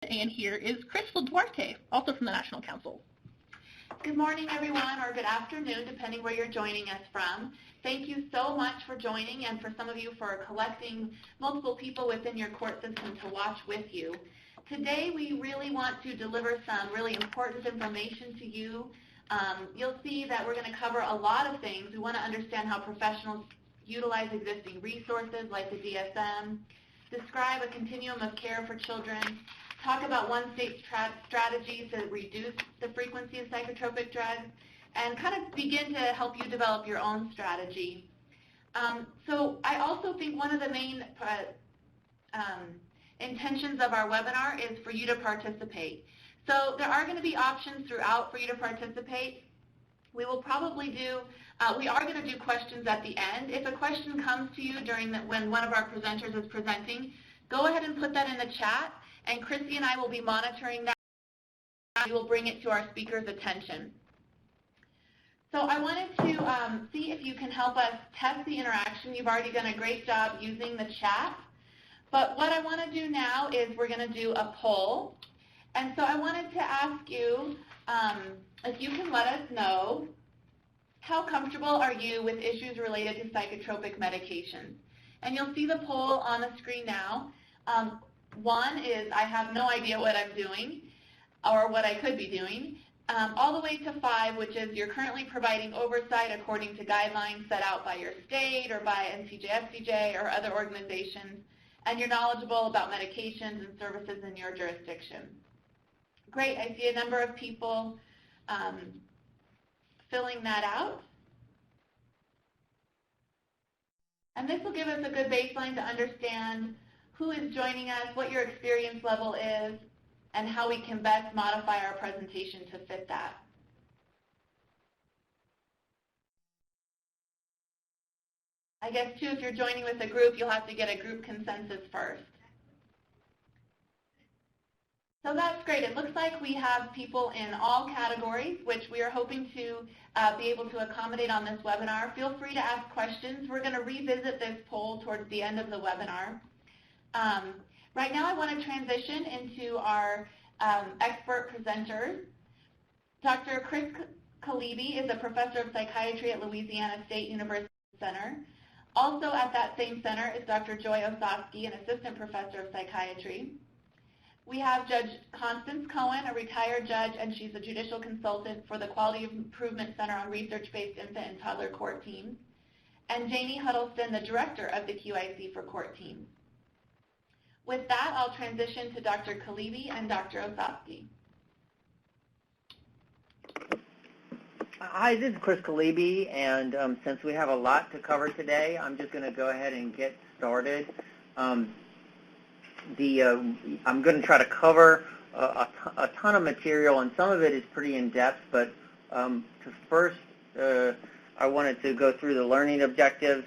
And here is Crystal Duarte, also from the National Council. Good morning, everyone, or good afternoon, depending where you're joining us from. Thank you so much for joining, and for some of you for collecting multiple people within your court system to watch with you. Today, we really want to deliver some really important information to you. You'll see that we're going to cover a lot of things. We want to understand how professionals utilize existing resources like the DSM, describe a continuum of care for children, talk about one state strategies to reduce the frequency of psychotropic drugs, and kind of begin to help you develop your own strategy. So I also think one of the main intentions of our webinar is for you to participate. So there are going to be options throughout for you to participate. We will probably do, we are going to do questions at the end. If a question comes to you during when one of our presenters is presenting, go ahead and put that in the chat, and Christy and I will be monitoring that. We will bring it to our speaker's attention. So I wanted to see if you can help us test the interaction. You've already done a great job using the chat. But what I want to do now is we're going to do a poll. And so I wanted to ask you if you can let us know, how comfortable are you with issues related to psychotropic medications? And you'll see the poll on the screen now. 1 is I have no idea what I'm doing or what I could be doing, all the way to 5, which is you're currently providing oversight according to guidelines set out by your state or by NCJFCJ or other organizations, and you're knowledgeable about medications and services in your jurisdiction. Great, I see a number of people filling that out. And this will give us a good baseline to understand who is joining us, what your experience level is, and how we can best modify our presentation to fit that. I guess, too, if you're joining with a group, you'll have to get a group consensus first. So that's great. It looks like we have people in all categories, which we are hoping to be able to accommodate on this webinar. Feel free to ask questions. We're going to revisit this poll towards the end of the webinar. Right now I want to transition into our expert presenters. Dr. Kaliebe is a professor of psychiatry at Louisiana State University Center. Also at that same center is Dr. Joy Osofsky, an assistant professor of psychiatry. We have Judge Constance Cohen, a retired judge, and she's a judicial consultant for the Quality Improvement Center on Research-Based Infant and Toddler Court Teams. And Janie Huddleston, the director of the QIC for Court Teams. With that, I'll transition to Dr. Kaliebe and Dr. Osofsky. Hi, this is Chris Kaliebe, and since we have a lot to cover today, I'm just going to go ahead and get started. I'm going to try to cover a ton of material, and some of it is pretty in-depth, but first, I wanted to go through the learning objectives.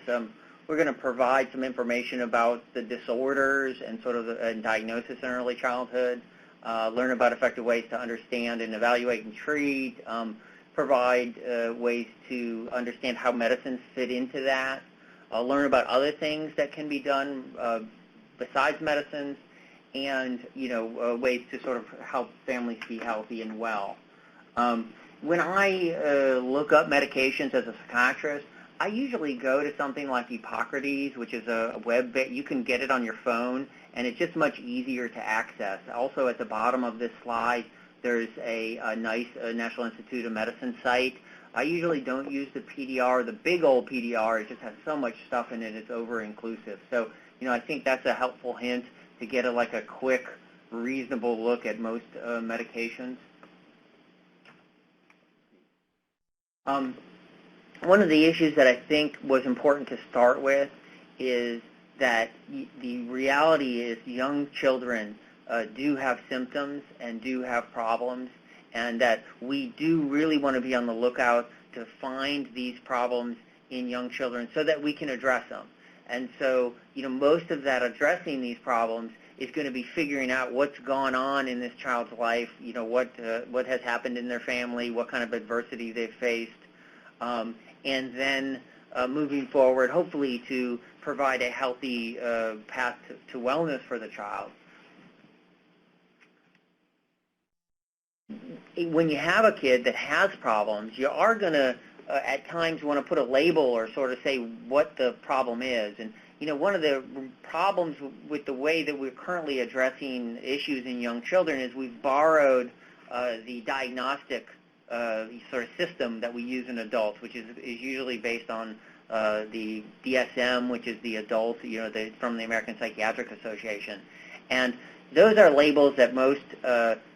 We're going to provide some information about the disorders and sort of the diagnosis in early childhood, learn about effective ways to understand and evaluate and treat, provide ways to understand how medicines fit into that, learn about other things that can be done besides medicines, and ways to sort of help families be healthy and well. When I look up medications as a psychiatrist, I usually go to something like Hippocrates, which is a web, you can get it on your phone, and it's just much easier to access. Also, at the bottom of this slide, there's a nice National Institute of Medicine site. I usually don't use the PDR, the big old PDR. It just has so much stuff in it, it's over-inclusive. So, I think that's a helpful hint to get a quick, reasonable look at most medications. One of the issues that I think was important to start with is that the reality is young children do have symptoms and do have problems, and that we do really want to be on the lookout to find these problems in young children so that we can address them. And so, most of that addressing these problems is going to be figuring out what's gone on in this child's life, what has happened in their family, what kind of adversity they've faced, and then moving forward, hopefully, to provide a healthy path to wellness for the child. when you have a kid that has problems, you are going to at times want to put a label or sort of say what the problem is. And one of the problems with the way that we're currently addressing issues in young children is we've borrowed the diagnostic sort of system that we use in adults, which is usually based on the DSM, which is the adult, from the American Psychiatric Association. And those are labels that most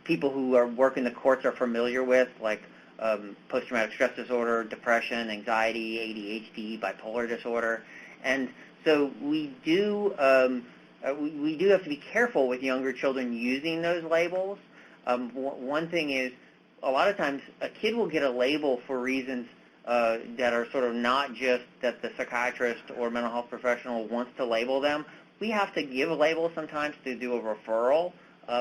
people who work in the courts are familiar with, like post-traumatic stress disorder, depression, anxiety, ADHD, bipolar disorder. And so we do have to be careful with younger children using those labels. One thing is, a lot of times a kid will get a label for reasons that are sort of not just that the psychiatrist or mental health professional wants to label them. We have to give a label sometimes to do a referral.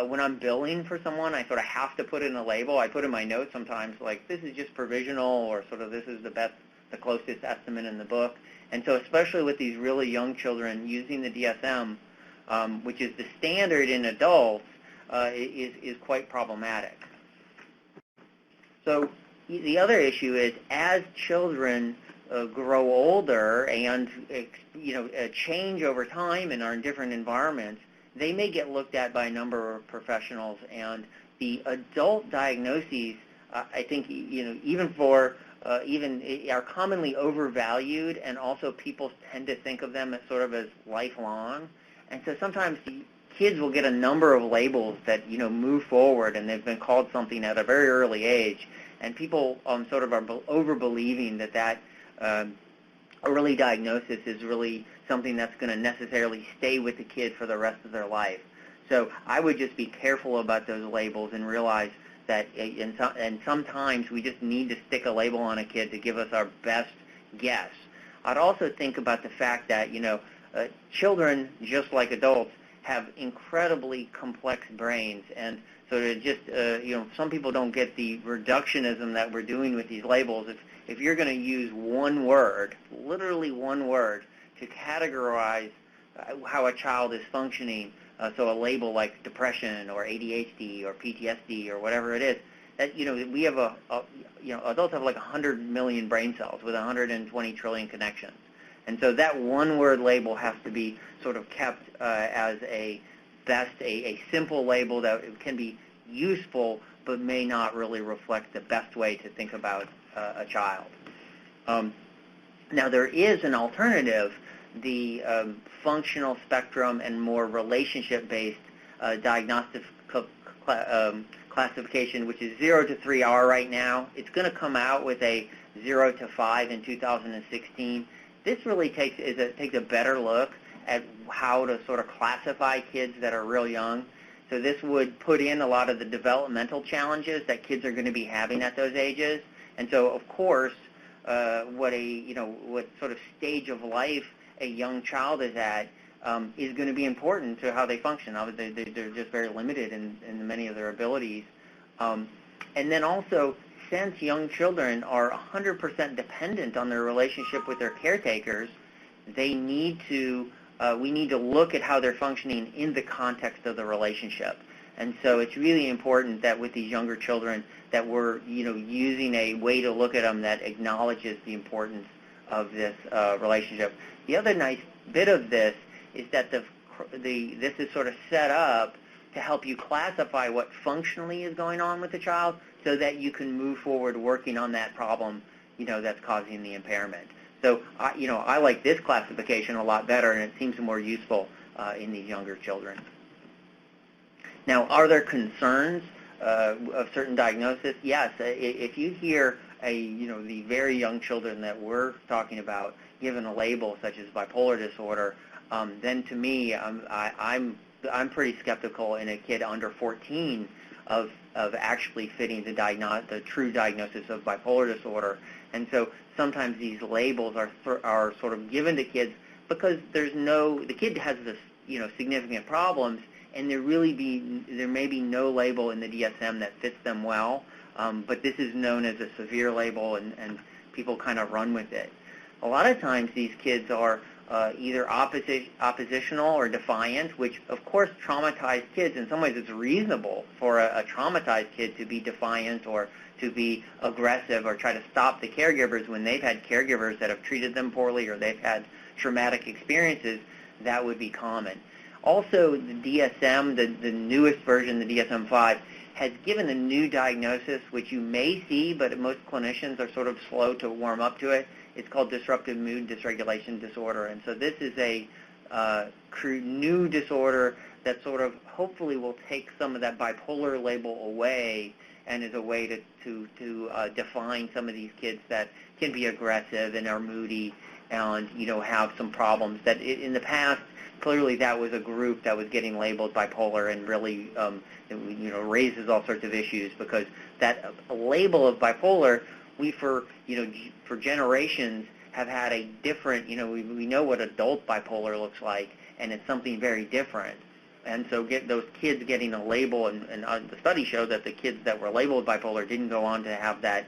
When I'm billing for someone, I sort of have to put in a label. I put in my notes sometimes like, this is just provisional, or sort of this is the closest estimate in the book. And so especially with these really young children, using the DSM, which is the standard in adults, is quite problematic. So the other issue is, as children grow older and change over time and are in different environments, they may get looked at by a number of professionals. And the adult diagnoses, I think, even are commonly overvalued, and also people tend to think of them as sort of as lifelong. And so sometimes kids will get a number of labels that move forward, and they've been called something at a very early age, and people sort of are over-believing that early diagnosis is really something that's going to necessarily stay with the kid for the rest of their life. So I would just be careful about those labels and realize that and sometimes we just need to stick a label on a kid to give us our best guess. I'd also think about the fact that children, just like adults, have incredibly complex brains, and so to just some people don't get the reductionism that we're doing with these labels. If you're going to use one word, literally one word, to categorize how a child is functioning, so a label like depression or ADHD or PTSD or whatever it is, that we have adults have like 100 million brain cells with 120 trillion connections. And so that one-word label has to be sort of kept as a simple label that can be useful but may not really reflect the best way to think about a child. Now, there is an alternative, the functional spectrum and more relationship-based diagnostic classification, which is 0 to 3R right now. It's going to come out with a 0 to 5 in 2016. This really takes a better look at how to sort of classify kids that are real young. So this would put in a lot of the developmental challenges that kids are going to be having at those ages. And so, of course, what sort of stage of life a young child is at is going to be important to how they function. Obviously, they're just very limited in many of their abilities. And then also, since young children are 100% dependent on their relationship with their caretakers, we need to look at how they're functioning in the context of the relationship. And so it's really important that with these younger children that we're using a way to look at them that acknowledges the importance of this relationship. The other nice bit of this is that this is sort of set up to help you classify what functionally is going on with the child, so that you can move forward working on that problem, that's causing the impairment. So, I like this classification a lot better, and it seems more useful in these younger children. Now, are there concerns of certain diagnosis? Yes. If you hear the very young children that we're talking about given a label such as bipolar disorder, then to me, I'm pretty skeptical in a kid under 14 of actually fitting the true diagnosis of bipolar disorder. And so sometimes these labels are sort of given to kids because the kid has this significant problems, and there may be no label in the DSM that fits them well, but this is known as a severe label, and people kind of run with it. A lot of times these kids are either oppositional or defiant, which of course traumatized kids, in some ways it's reasonable for a traumatized kid to be defiant or to be aggressive or try to stop the caregivers when they've had caregivers that have treated them poorly or they've had traumatic experiences. That would be common. Also, the DSM, the newest version, the DSM-5, has given a new diagnosis, which you may see, but most clinicians are sort of slow to warm up to it. It's called disruptive mood dysregulation disorder. And so this is a new disorder that sort of hopefully will take some of that bipolar label away and is a way to define some of these kids that can be aggressive and are moody and, you know, have some problems that in the past, clearly that was a group that was getting labeled bipolar and really, you know, raises all sorts of issues because that label of bipolar, we for generations have had a different, you know, we know what adult bipolar looks like, and it's something very different. And so those kids getting a label, and the study showed that the kids that were labeled bipolar didn't go on to have that,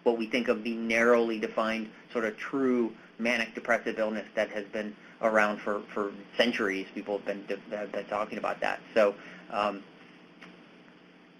what we think of the narrowly defined sort of true manic depressive illness that has been around for centuries. People have been talking about that. So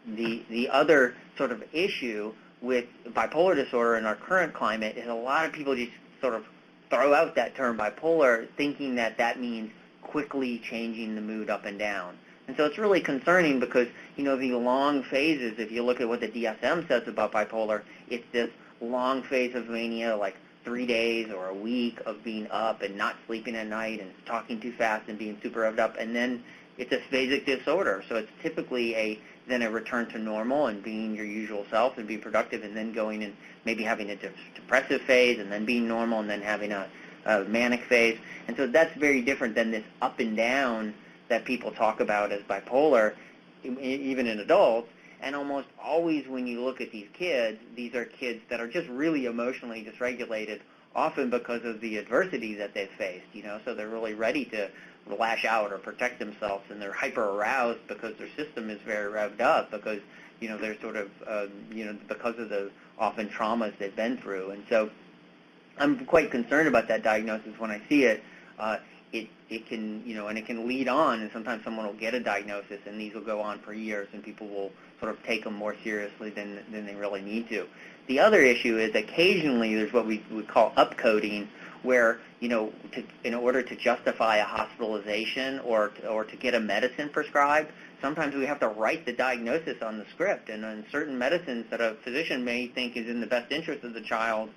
the other sort of issue with bipolar disorder in our current climate is a lot of people just sort of throw out that term bipolar thinking that that means quickly changing the mood up and down. And so it's really concerning because, you know, the long phases, if you look at what the DSM says about bipolar, it's this long phase of mania, like 3 days or a week of being up and not sleeping at night and talking too fast and being super revved up, and then it's a phasic disorder. So it's typically then a return to normal and being your usual self and being productive, and then going and maybe having a depressive phase and then being normal and then having a manic phase. And so that's very different than this up and down that people talk about as bipolar, even in adults. And almost always when you look at these kids, these are kids that are just really emotionally dysregulated, often because of the adversity that they've faced, you know, so they're really ready to lash out or protect themselves, and they're hyper-aroused because their system is very revved up because, you know, they're sort of, you know, because of the often traumas they've been through. And so I'm quite concerned about that diagnosis when I see it. It can, you know, and it can lead on, and sometimes someone will get a diagnosis, and these will go on for years, and people will sort of take them more seriously than they really need to. The other issue is occasionally there's what we would call upcoding, where, you know, in order to justify a hospitalization or to get a medicine prescribed, sometimes we have to write the diagnosis on the script, and on certain medicines that a physician may think is in the best interest of the child,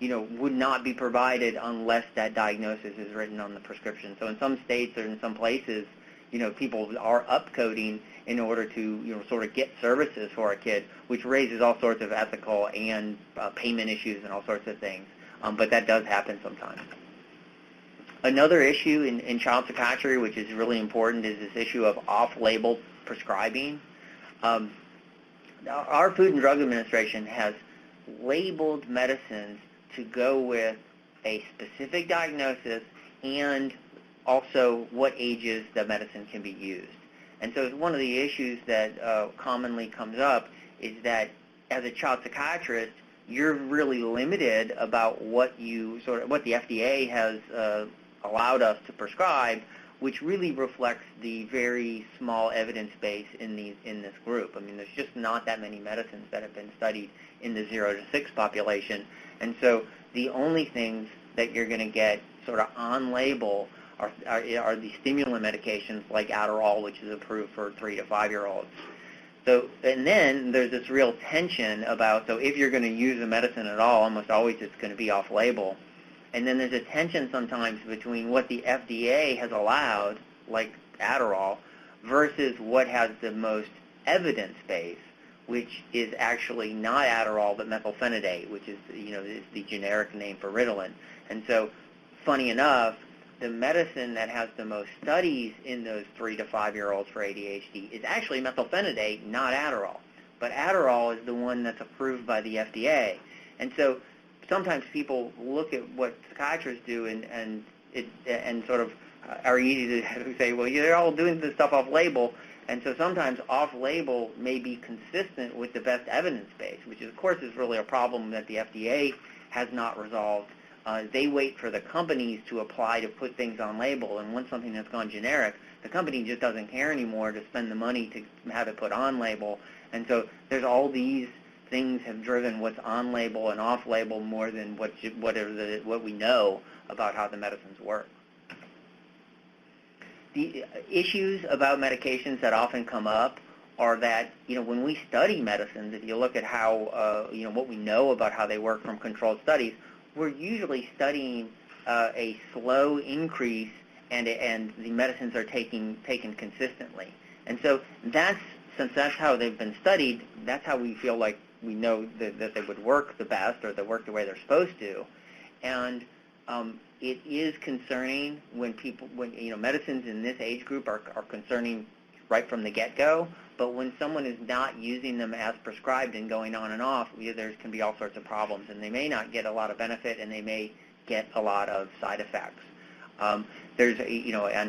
you know, would not be provided unless that diagnosis is written on the prescription. So in some states or in some places, you know, people are upcoding in order to, you know, sort of get services for a kid, which raises all sorts of ethical and payment issues and all sorts of things. But that does happen sometimes. Another issue in child psychiatry, which is really important, is this issue of off-label prescribing. Our Food and Drug Administration has labeled medicines to go with a specific diagnosis and also what ages the medicine can be used. And so one of the issues that commonly comes up is that as a child psychiatrist, you're really limited about what the FDA has allowed us to prescribe, which really reflects the very small evidence base in this group. I mean, there's just not that many medicines that have been studied in the 0 to 6 population. And so the only things that you're going to get sort of on label are the stimulant medications like Adderall, which is approved for 3 to 5-year-olds. So, and then there's this real tension about, so if you're going to use a medicine at all, almost always it's going to be off-label. And then there's a tension sometimes between what the FDA has allowed, like Adderall, versus what has the most evidence base, which is actually not Adderall but methylphenidate, which is, you know, is the generic name for Ritalin. And so, funny enough, the medicine that has the most studies in those 3 to 5-year-olds for ADHD is actually methylphenidate, not Adderall. But Adderall is the one that's approved by the FDA. And so sometimes people look at what psychiatrists do and sort of are easy to say, well, they're all doing this stuff off-label. And so sometimes off-label may be consistent with the best evidence base, which of course is really a problem that the FDA has not resolved. they wait for the companies to apply to put things on label, and once something has gone generic, the company just doesn't care anymore to spend the money to have it put on label. And so there's all these things have driven what's on label and off label more than what we know about how the medicines work. The issues about medications that often come up are that, when we study medicines, if you look at how, what we know about how they work from controlled studies, we're usually studying a slow increase and the medicines are taken consistently. And so since that's how they've been studied, that's how we feel like we know that they would work the best or they work the way they're supposed to. And it is concerning when medicines in this age group are concerning right from the get-go, but when someone is not using them as prescribed and going on and off, there can be all sorts of problems, and they may not get a lot of benefit, and they may get a lot of side effects. And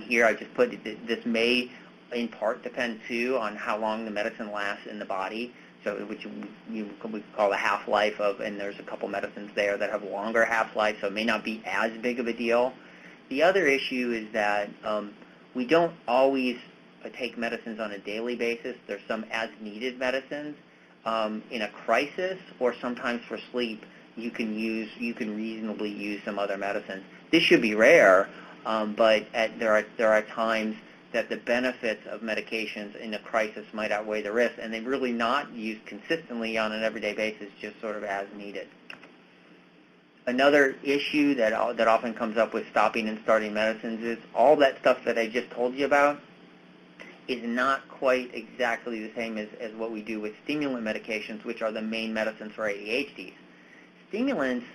here I just put this may in part depend too on how long the medicine lasts in the body. So, which we call the half-life of, and there's a couple medicines there that have longer half-life, so it may not be as big of a deal. The other issue is that we don't always take medicines on a daily basis. There's some as-needed medicines. In a crisis or sometimes for sleep, you can reasonably use some other medicines. This should be rare, but there are times that the benefits of medications in a crisis might outweigh the risk, and they're really not used consistently on an everyday basis, just sort of as needed. Another issue that often comes up with stopping and starting medicines is all that stuff that I just told you about is not quite exactly the same as what we do with stimulant medications, which are the main medicines for ADHD. Stimulants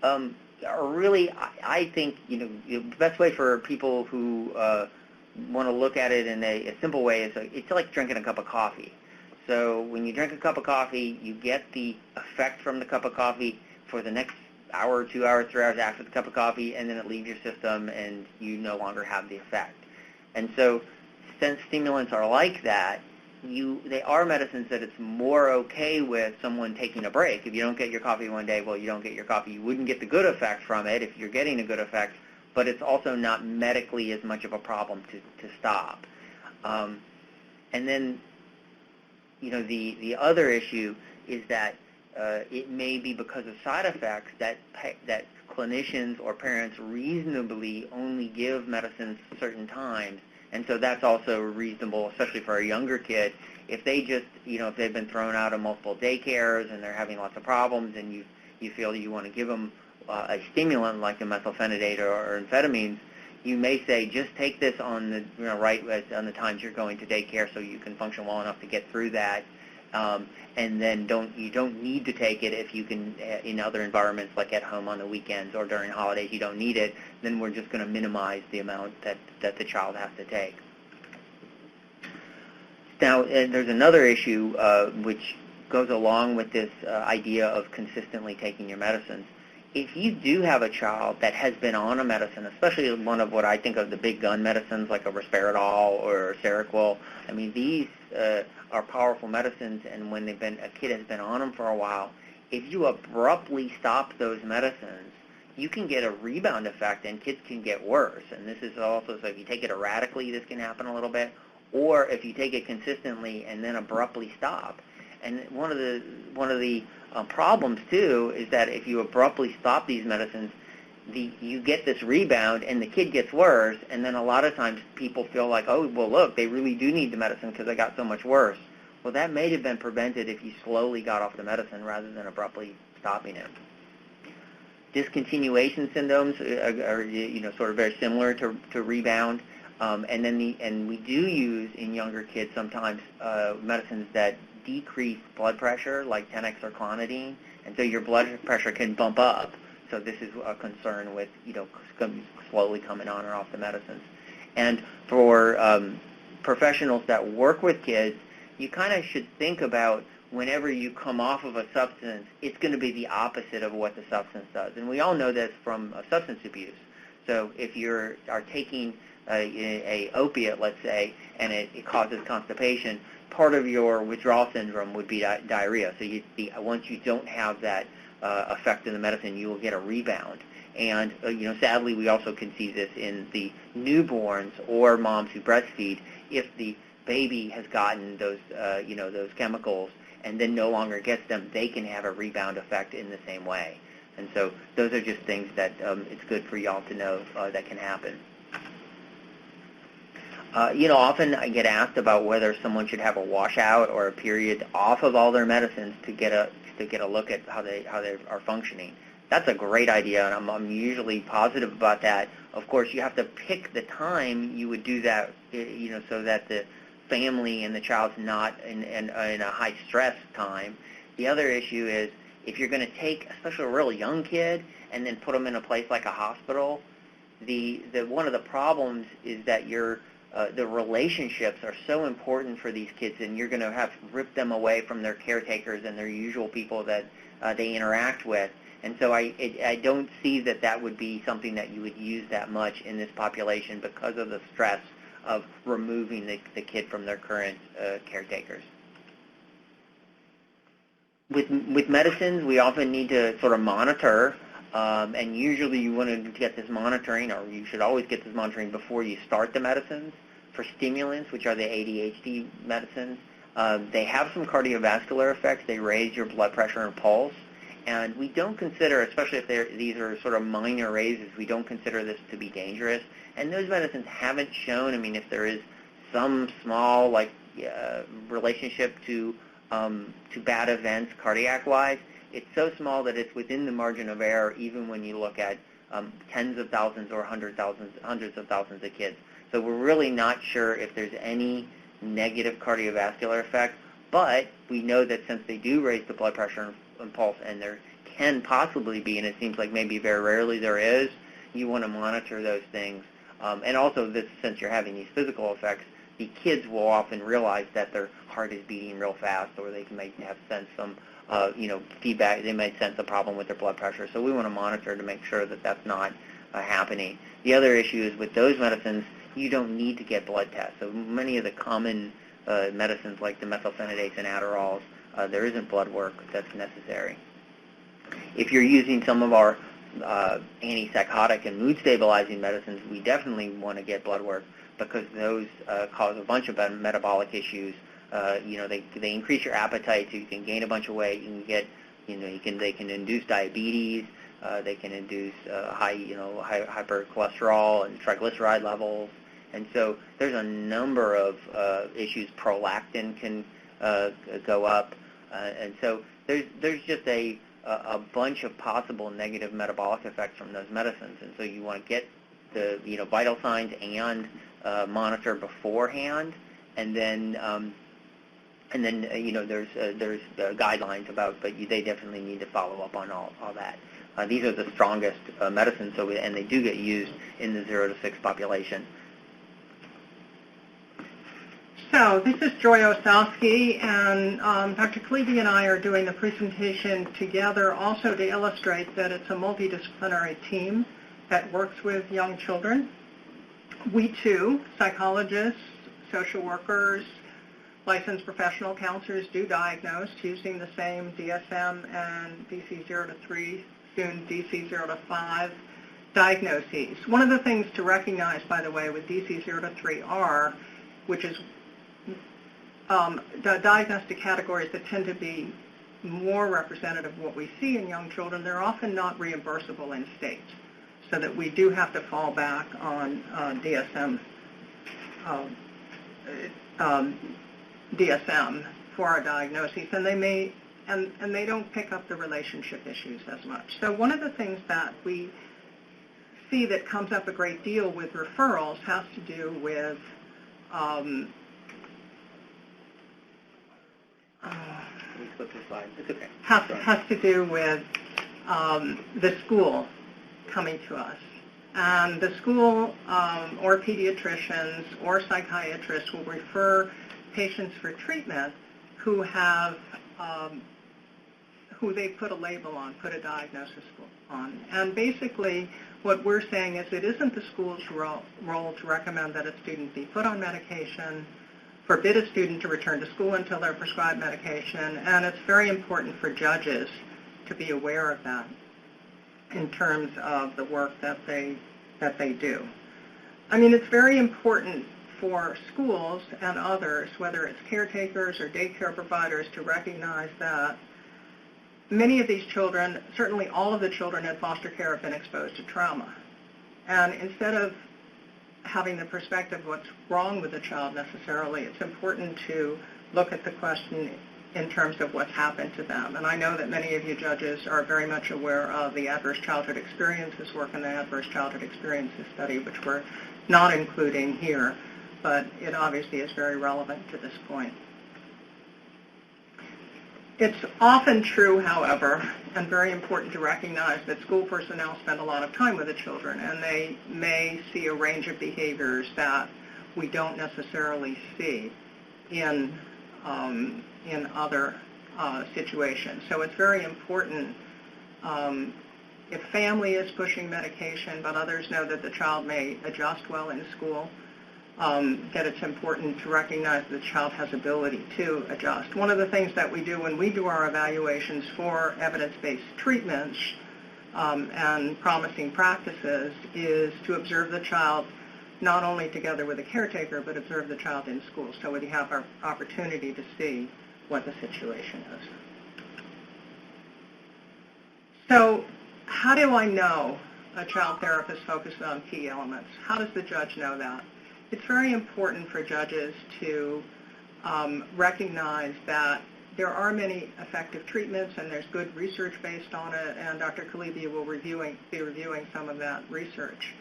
are really, I think, the best way for people who want to look at it in a simple way is it's like drinking a cup of coffee. So when you drink a cup of coffee, you get the effect from the cup of coffee for the next hour, 2 hours, 3 hours after the cup of coffee, and then it leaves your system and you no longer have the effect. And so since stimulants are like that, they are medicines that it's more okay with someone taking a break. If you don't get your coffee one day, well, you don't get your coffee. You wouldn't get the good effect from it if you're getting a good effect, but it's also not medically as much of a problem to stop. And then, the other issue is that it may be because of side effects that clinicians or parents reasonably only give medicines certain times. And so that's also reasonable, especially for a younger kid. If they just, if they've been thrown out of multiple daycares and they're having lots of problems and you feel you want to give them a stimulant like a methylphenidate or amphetamines, you may say just take this on the on the times you're going to daycare so you can function well enough to get through that, and then you don't need to take it if you can in other environments like at home on the weekends or during holidays you don't need it. Then we're just going to minimize the amount that the child has to take. Now there's another issue which goes along with this idea of consistently taking your medicines. If you do have a child that has been on a medicine, especially one of what I think of the big gun medicines like a Risperidol or Seroquel, I mean, these are powerful medicines, and when a kid has been on them for a while, if you abruptly stop those medicines, you can get a rebound effect and kids can get worse. And this is also, so if you take it erratically, this can happen a little bit, or if you take it consistently and then abruptly stop. And one of the problems too is that if you abruptly stop these medicines, you get this rebound and the kid gets worse, and then a lot of times people feel like, oh, well, look, they really do need the medicine because they got so much worse. Well, that may have been prevented if you slowly got off the medicine rather than abruptly stopping it. Discontinuation syndromes are sort of very similar to rebound, and we do use in younger kids sometimes medicines that decrease blood pressure, like 10x or clonidine, and so your blood pressure can bump up. So this is a concern with slowly coming on or off the medicines. And for professionals that work with kids, you kind of should think about whenever you come off of a substance, it's going to be the opposite of what the substance does. And we all know this from substance abuse. So if you are taking a opiate, let's say, and it causes constipation, part of your withdrawal syndrome would be diarrhea. So once you don't have that effect in the medicine, you will get a rebound. And sadly, we also can see this in the newborns or moms who breastfeed. If the baby has gotten those those chemicals and then no longer gets them, they can have a rebound effect in the same way. And so those are just things that it's good for y'all to know that can happen. Often I get asked about whether someone should have a washout or a period off of all their medicines to get a look at how they are functioning. That's a great idea, and I'm usually positive about that. Of course, you have to pick the time you would do that, so that the family and the child's not in a high stress time. The other issue is if you're going to take, especially a real young kid, and then put them in a place like a hospital, one of the problems is that the relationships are so important for these kids, and you're going to have to rip them away from their caretakers and their usual people that they interact with. And so I don't see that would be something that you would use that much in this population because of the stress of removing the kid from their current caretakers. With medicines, we often need to sort of monitor, and usually you want to get this monitoring, or you should always get this monitoring before you start the medicines. For stimulants, which are the ADHD medicines, they have some cardiovascular effects. They raise your blood pressure and pulse. And we don't consider, especially if these are sort of minor raises, we don't consider this to be dangerous. And those medicines haven't shown, if there is some small relationship to bad events cardiac-wise, it's so small that it's within the margin of error even when you look at tens of thousands or hundreds of thousands of kids. So we're really not sure if there's any negative cardiovascular effect, but we know that since they do raise the blood pressure and pulse, and there can possibly be, and it seems like maybe very rarely there is, you want to monitor those things. And also, since you're having these physical effects, the kids will often realize that their heart is beating real fast, or they might have sensed some feedback. They might sense a problem with their blood pressure. So we want to monitor to make sure that that's not happening. The other issue is with those medicines, you don't need to get blood tests. So many of the common medicines like the methylphenidate and Adderalls, there isn't blood work that's necessary. If you're using some of our antipsychotic and mood-stabilizing medicines, we definitely want to get blood work because those cause a bunch of metabolic issues. They increase your appetite, so you can gain a bunch of weight. You can get, they can induce diabetes. They can induce hypercholesterol and triglyceride levels. And so there's a number of issues. Prolactin can go up. And so there's just a bunch of possible negative metabolic effects from those medicines. And so you want to get the vital signs and monitor beforehand. And then there's guidelines about, but they definitely need to follow up on all that. These are the strongest medicines, and they do get used in the 0 to 6 population. So this is Joy Osofsky, and Dr. Kaliebe and I are doing the presentation together also to illustrate that it's a multidisciplinary team that works with young children. We too, psychologists, social workers, licensed professional counselors, do diagnose using the same DSM and DC 0 to 3, soon DC 0 to 5 diagnoses. One of the things to recognize, by the way, with DC 0 to 3R, which is the diagnostic categories that tend to be more representative of what we see in young children, they're often not reimbursable in states, so that we do have to fall back on DSM for our diagnoses, and they don't pick up the relationship issues as much. So one of the things that we see that comes up a great deal with referrals has to do with has to do with the school coming to us. And the school or pediatricians or psychiatrists will refer patients for treatment who have who they put a label on, put a diagnosis on. And basically what we're saying is it isn't the school's role to recommend that a student be put on medication, forbid a student to return to school until they're prescribed medication, and it's very important for judges to be aware of that. in terms of the work that they do. I mean, it's very important for schools and others, whether it's caretakers or daycare providers, to recognize that many of these children, certainly all of the children in foster care, have been exposed to trauma. And instead of having the perspective of what's wrong with the child necessarily, it's important to look at the question in terms of what's happened to them. And I know that many of you judges are very much aware of the Adverse Childhood Experiences work in the Adverse Childhood Experiences study, which we're not including here, but it obviously is very relevant to this point. It's often true, however, and very important to recognize that school personnel spend a lot of time with the children, and they may see a range of behaviors that we don't necessarily see in other situations. So it's very important, if family is pushing medication, but others know that the child may adjust well in school, that it's important to recognize the child has ability to adjust. One of the things that we do when we do our evaluations for evidence-based treatments and promising practices is to observe the child not only together with a caretaker, but observe the child in school, so we have our opportunity to see what the situation is. So how do I know a child therapist focuses on key elements? How does the judge know that? It's very important for judges to recognize that there are many effective treatments and there's good research based on it, and Dr. Kaliebe will be reviewing some of that research.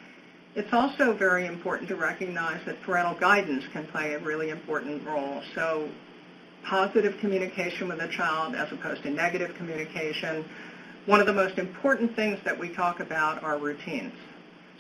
It's also very important to recognize that parental guidance can play a really important role. So positive communication with a child as opposed to negative communication. One of the most important things that we talk about are routines.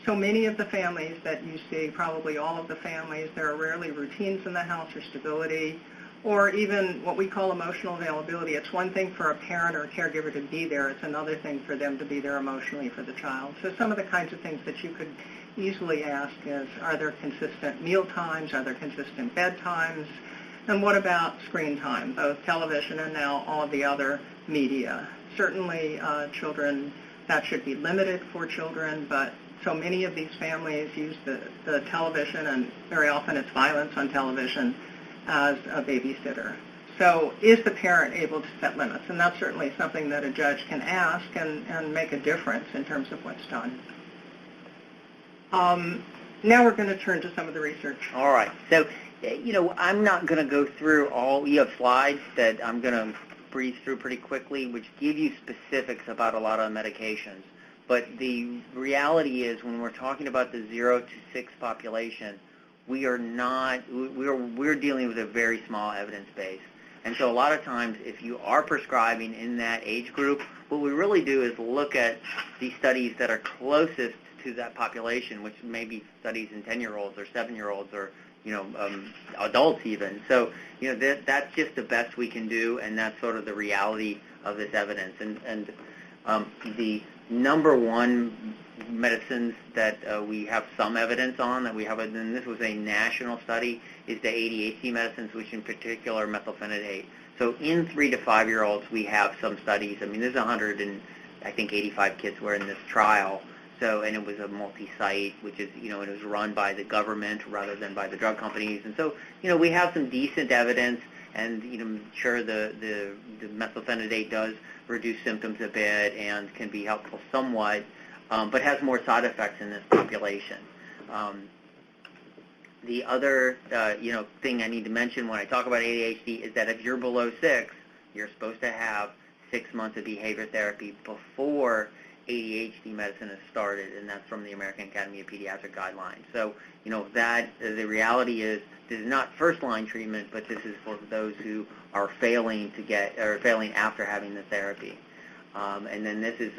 So many of the families that you see, probably all of the families, there are rarely routines in the house or stability, or even what we call emotional availability. It's one thing for a parent or a caregiver to be there. It's another thing for them to be there emotionally for the child. So some of the kinds of things that you could easily ask is, are there consistent meal times? Are there consistent bedtimes? And what about screen time, both television and now all of the other media? Certainly children, that should be limited for children, but so many of these families use the television, and very often it's violence on television, as a babysitter. So is the parent able to set limits? And that's certainly something that a judge can ask and make a difference in terms of what's done. Now we're going to turn to some of the research. All right. So, I'm not going to go through all. You have slides that I'm going to breeze through pretty quickly, which give you specifics about a lot of medications. But the reality is, when we're talking about the 0 to 6 population, we're dealing with a very small evidence base. And so a lot of times, if you are prescribing in that age group, what we really do is look at the studies that are closest to that population, which may be studies in 10-year-olds or 7-year-olds or adults even. So that's just the best we can do, and that's sort of the reality of this evidence. And the number one medicines that we have some evidence on, that we have, and this was a national study, is the ADHD medicines, which in particular methylphenidate. So in 3 to 5-year-olds, we have some studies. I mean, there's 185 kids were in this trial. So, and it was a multi-site, which is, it was run by the government rather than by the drug companies. And so, we have some decent evidence, and, sure, the methylphenidate does reduce symptoms a bit and can be helpful somewhat, but has more side effects in this population. The other, thing I need to mention when I talk about ADHD is that if you're below 6, you're supposed to have 6 months of behavior therapy before ADHD medicine is started, and that's from the American Academy of Pediatric Guidelines. So, that the reality is this is not first-line treatment, but this is for those who are failing after having the therapy. And then this is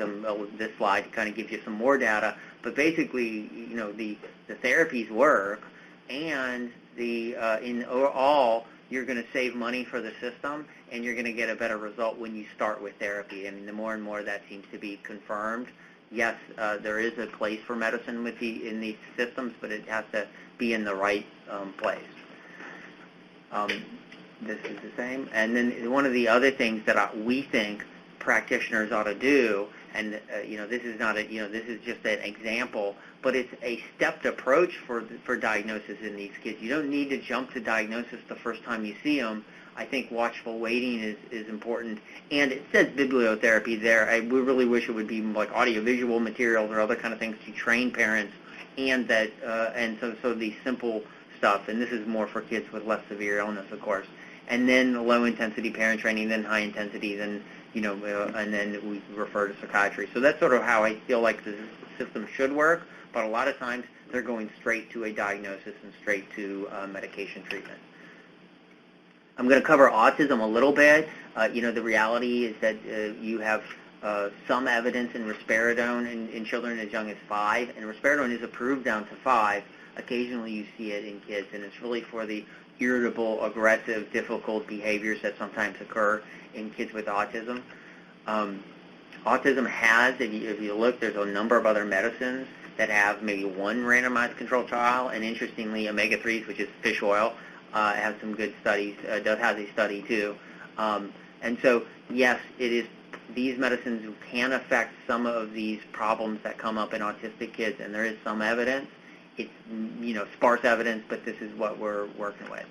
this slide kind of gives you some more data, but basically, the therapies work, and in overall, you're going to save money for the system, and you're going to get a better result when you start with therapy. I mean, the more and more that seems to be confirmed. Yes, there is a place for medicine in these systems, but it has to be in the right place. This is the same. And then one of the other things that we think practitioners ought to do, and this is not this is just an example, but it's a stepped approach for diagnosis in these kids. You don't need to jump to diagnosis the first time you see them. I think watchful waiting is important, and it says bibliotherapy there. We really wish it would be like audiovisual materials or other kind of things to train parents, and that so these simple stuff, and this is more for kids with less severe illness, of course. And then low intensity parent training, then high intensity, then and then we refer to psychiatry. So that's sort of how I feel like the system should work. But a lot of times they're going straight to a diagnosis and straight to medication treatment. I'm going to cover autism a little bit. The reality is that you have some evidence in risperidone in children as young as 5, and risperidone is approved down to 5. Occasionally you see it in kids, and it's really for the irritable, aggressive, difficult behaviors that sometimes occur in kids with autism. Autism has, if you look, there's a number of other medicines that have maybe one randomized controlled trial, and interestingly, omega-3s, which is fish oil, has some good studies, does have a study too. And so, yes, it is. These medicines can affect some of these problems that come up in autistic kids, and there is some evidence. It's, sparse evidence, but this is what we're working with.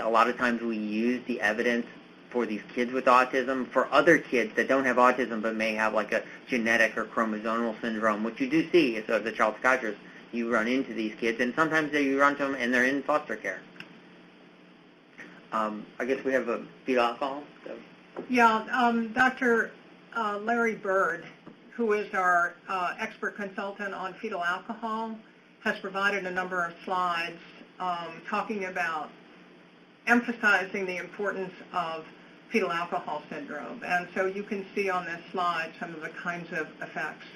A lot of times we use the evidence for these kids with autism for other kids that don't have autism but may have like a genetic or chromosomal syndrome, which you do see as a child psychiatrist. You run into these kids, and sometimes you run to them and they're in foster care. I guess we have a fetal alcohol. So. Yeah, Dr. Larry Bird, who is our expert consultant on fetal alcohol, has provided a number of slides talking about emphasizing the importance of fetal alcohol syndrome. And so you can see on this slide some of the kinds of effects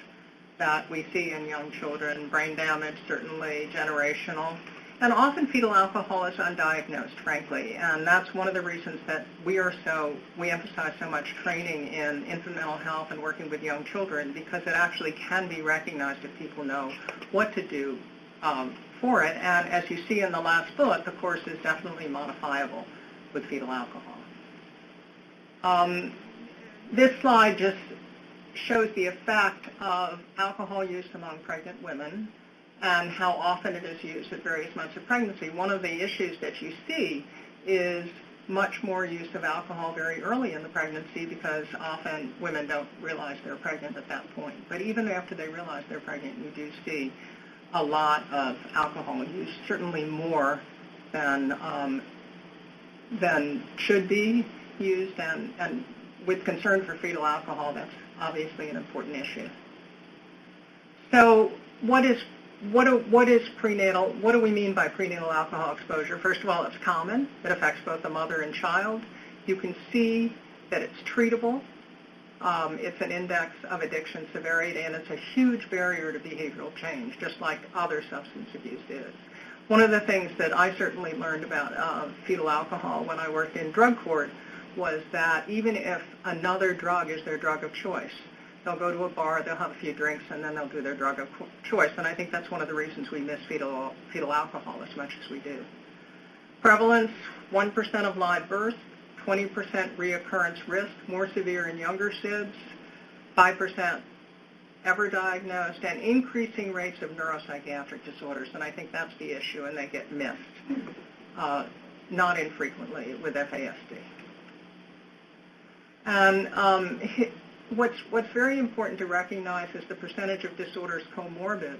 that we see in young children, brain damage, certainly generational. And often fetal alcohol is undiagnosed, frankly, and that's one of the reasons that we emphasize so much training in infant mental health and working with young children, because it actually can be recognized if people know what to do for it. And as you see in the last bullet, the course is definitely modifiable with fetal alcohol. This slide just shows the effect of alcohol use among pregnant women and how often it is used at various months of pregnancy. One of the issues that you see is much more use of alcohol very early in the pregnancy, because often women don't realize they're pregnant at that point. But even after they realize they're pregnant, you do see a lot of alcohol use, certainly more than should be used, and with concern for fetal alcohol, that's obviously an important issue. So what is prenatal? What do we mean by prenatal alcohol exposure? First of all, it's common. It affects both the mother and child. You can see that it's treatable. It's an index of addiction severity, and it's a huge barrier to behavioral change, just like other substance abuse is. One of the things that I certainly learned about fetal alcohol when I worked in drug court was that even if another drug is their drug of choice, they'll go to a bar, they'll have a few drinks, and then they'll do their drug of choice. And I think that's one of the reasons we miss fetal alcohol as much as we do. Prevalence, 1% of live births, 20% reoccurrence risk, more severe in younger SIDS, 5% ever diagnosed, and increasing rates of neuropsychiatric disorders. And I think that's the issue, and they get missed, not infrequently with FASD. And what's very important to recognize is the percentage of disorders comorbid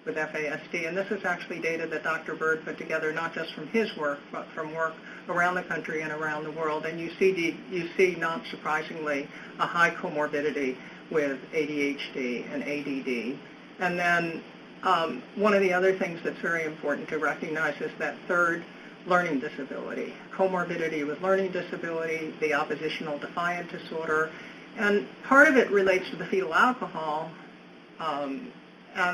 with FASD, and this is actually data that Dr. Bird put together, not just from his work, but from work around the country and around the world. And you see, not surprisingly, a high comorbidity with ADHD and ADD. And then one of the other things that's very important to recognize is that third, learning disability, comorbidity with learning disability, the oppositional defiant disorder, and part of it relates to the fetal alcohol, and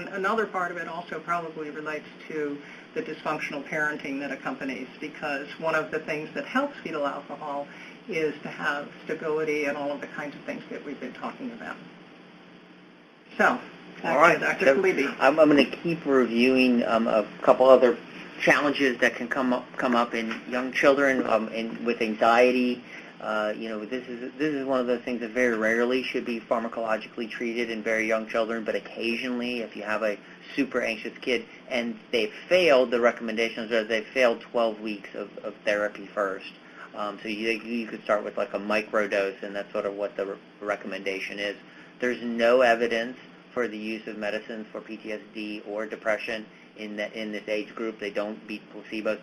another part of it also probably relates to the dysfunctional parenting that accompanies, because one of the things that helps fetal alcohol is to have stability and all of the kinds of things that we've been talking about. So, all right, Dr. so Kaliebe. I'm going to keep reviewing a couple other challenges that can come up in young children with anxiety, This is one of those things that very rarely should be pharmacologically treated in very young children, but occasionally, if you have a super anxious kid and they've failed, the recommendations are they've failed 12 weeks of therapy first. So you could start with like a microdose, and that's sort of what the recommendation is. There's no evidence for the use of medicines for PTSD or depression in this age group. They don't beat placebos.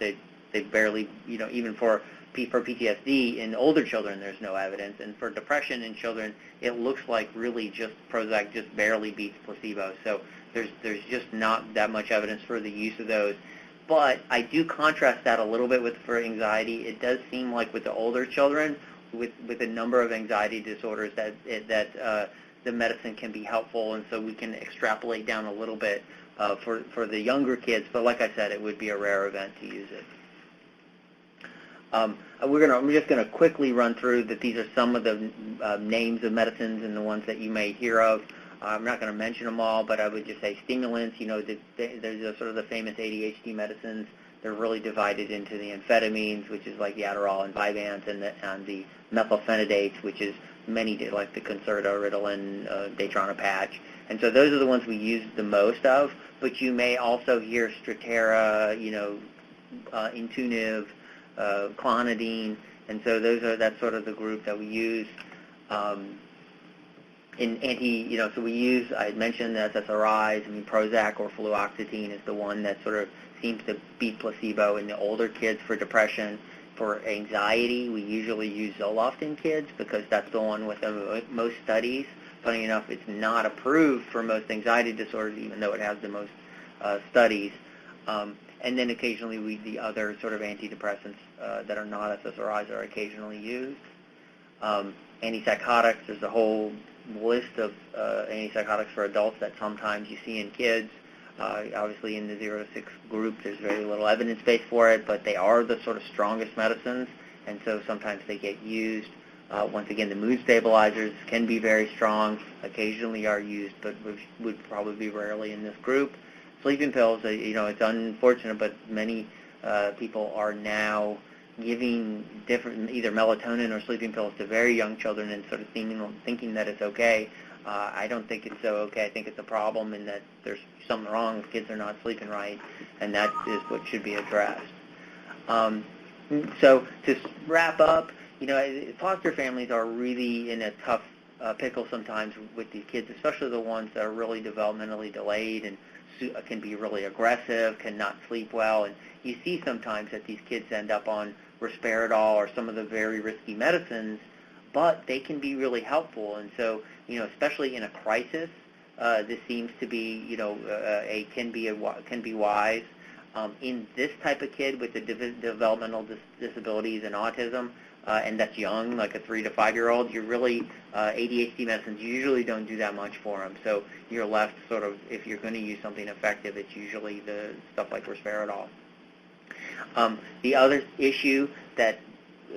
They barely, even for PTSD in older children, there's no evidence. And for depression in children, it looks like really just Prozac just barely beats placebo. So there's just not that much evidence for the use of those. But I do contrast that a little bit for anxiety. It does seem like with the older children, with a number of anxiety disorders, that the medicine can be helpful, and so we can extrapolate down a little bit for the younger kids. But like I said, it would be a rare event to use it. I'm just going to quickly run through that these are some of the names of medicines and the ones that you may hear of. I'm not going to mention them all, but I would just say stimulants. There's sort of the famous ADHD medicines. They're really divided into the amphetamines, which is like the Adderall and Vyvanse, and the methylphenidates, which is many like the Concerta, Ritalin, Daytrona patch. And so those are the ones we use the most of. But you may also hear Strattera, Intuniv, clonidine, and so that's sort of the group that we use. So we use, I had mentioned the SSRIs. Prozac or fluoxetine is the one that sort of seems to beat placebo in the older kids for depression. For anxiety, we usually use Zoloft in kids because that's the one with the most studies. Funny enough, it's not approved for most anxiety disorders, even though it has the most studies. And then occasionally the other sort of antidepressants that are not SSRIs are occasionally used. Antipsychotics, there's a whole list of antipsychotics for adults that sometimes you see in kids. Obviously in the 0 to 6 group, there's very little evidence base for it, but they are the sort of strongest medicines, and so sometimes they get used. Once again, the mood stabilizers can be very strong, occasionally are used, but would probably be rarely in this group. Sleeping pills, it's unfortunate, but many people are now giving different either melatonin or sleeping pills to very young children and sort of thinking that it's okay. I don't think it's so okay. I think it's a problem in that there's something wrong if kids are not sleeping right, and that is what should be addressed. So to wrap up, foster families are really in a tough pickle sometimes with these kids, especially the ones that are really developmentally delayed and can be really aggressive, cannot sleep well, and you see sometimes that these kids end up on risperidol or some of the very risky medicines, but they can be really helpful. And so, especially in a crisis, this seems to be, can be wise. In this type of kid with the developmental disabilities and autism, and that's young, like a 3 to 5-year-old, you're really, ADHD medicines usually don't do that much for them. So you're left sort of, if you're going to use something effective, it's usually the stuff like risperidol. The other issue that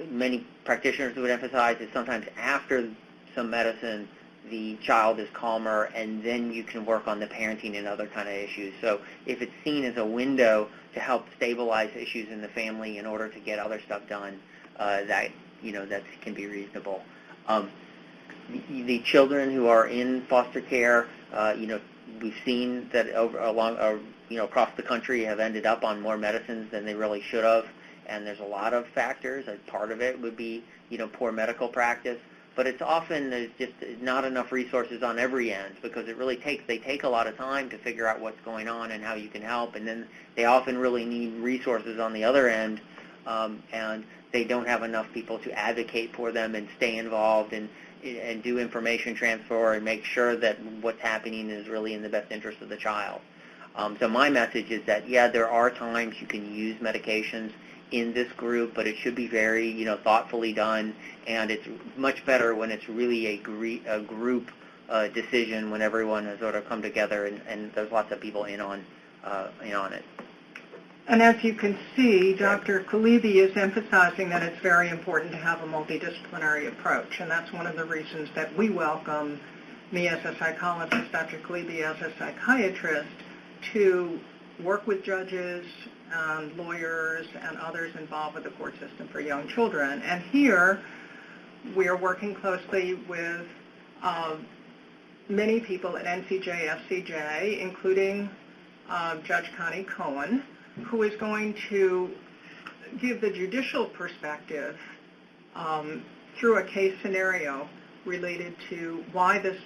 many practitioners would emphasize is sometimes after some medicine, the child is calmer, and then you can work on the parenting and other kind of issues. So if it's seen as a window to help stabilize issues in the family in order to get other stuff done, that can be reasonable. The children who are in foster care, we've seen that across the country have ended up on more medicines than they really should have, and there's a lot of factors. Part of it would be, poor medical practice, but it's often there's just not enough resources on every end because they take a lot of time to figure out what's going on and how you can help, and then they often really need resources on the other end, and they don't have enough people to advocate for them and stay involved and do information transfer and make sure that what's happening is really in the best interest of the child. So my message is that, there are times you can use medications in this group, but it should be very, thoughtfully done, and it's much better when it's really a group decision when everyone has sort of come together and there's lots of people in on it. And as you can see, Dr. Kaliebe is emphasizing that it's very important to have a multidisciplinary approach, and that's one of the reasons that we welcome me as a psychologist, Dr. Kaliebe as a psychiatrist, to work with judges, lawyers, and others involved with the court system for young children. And here, we are working closely with many people at NCJFCJ, including Judge Connie Cohen, who is going to give the judicial perspective through a case scenario related to why this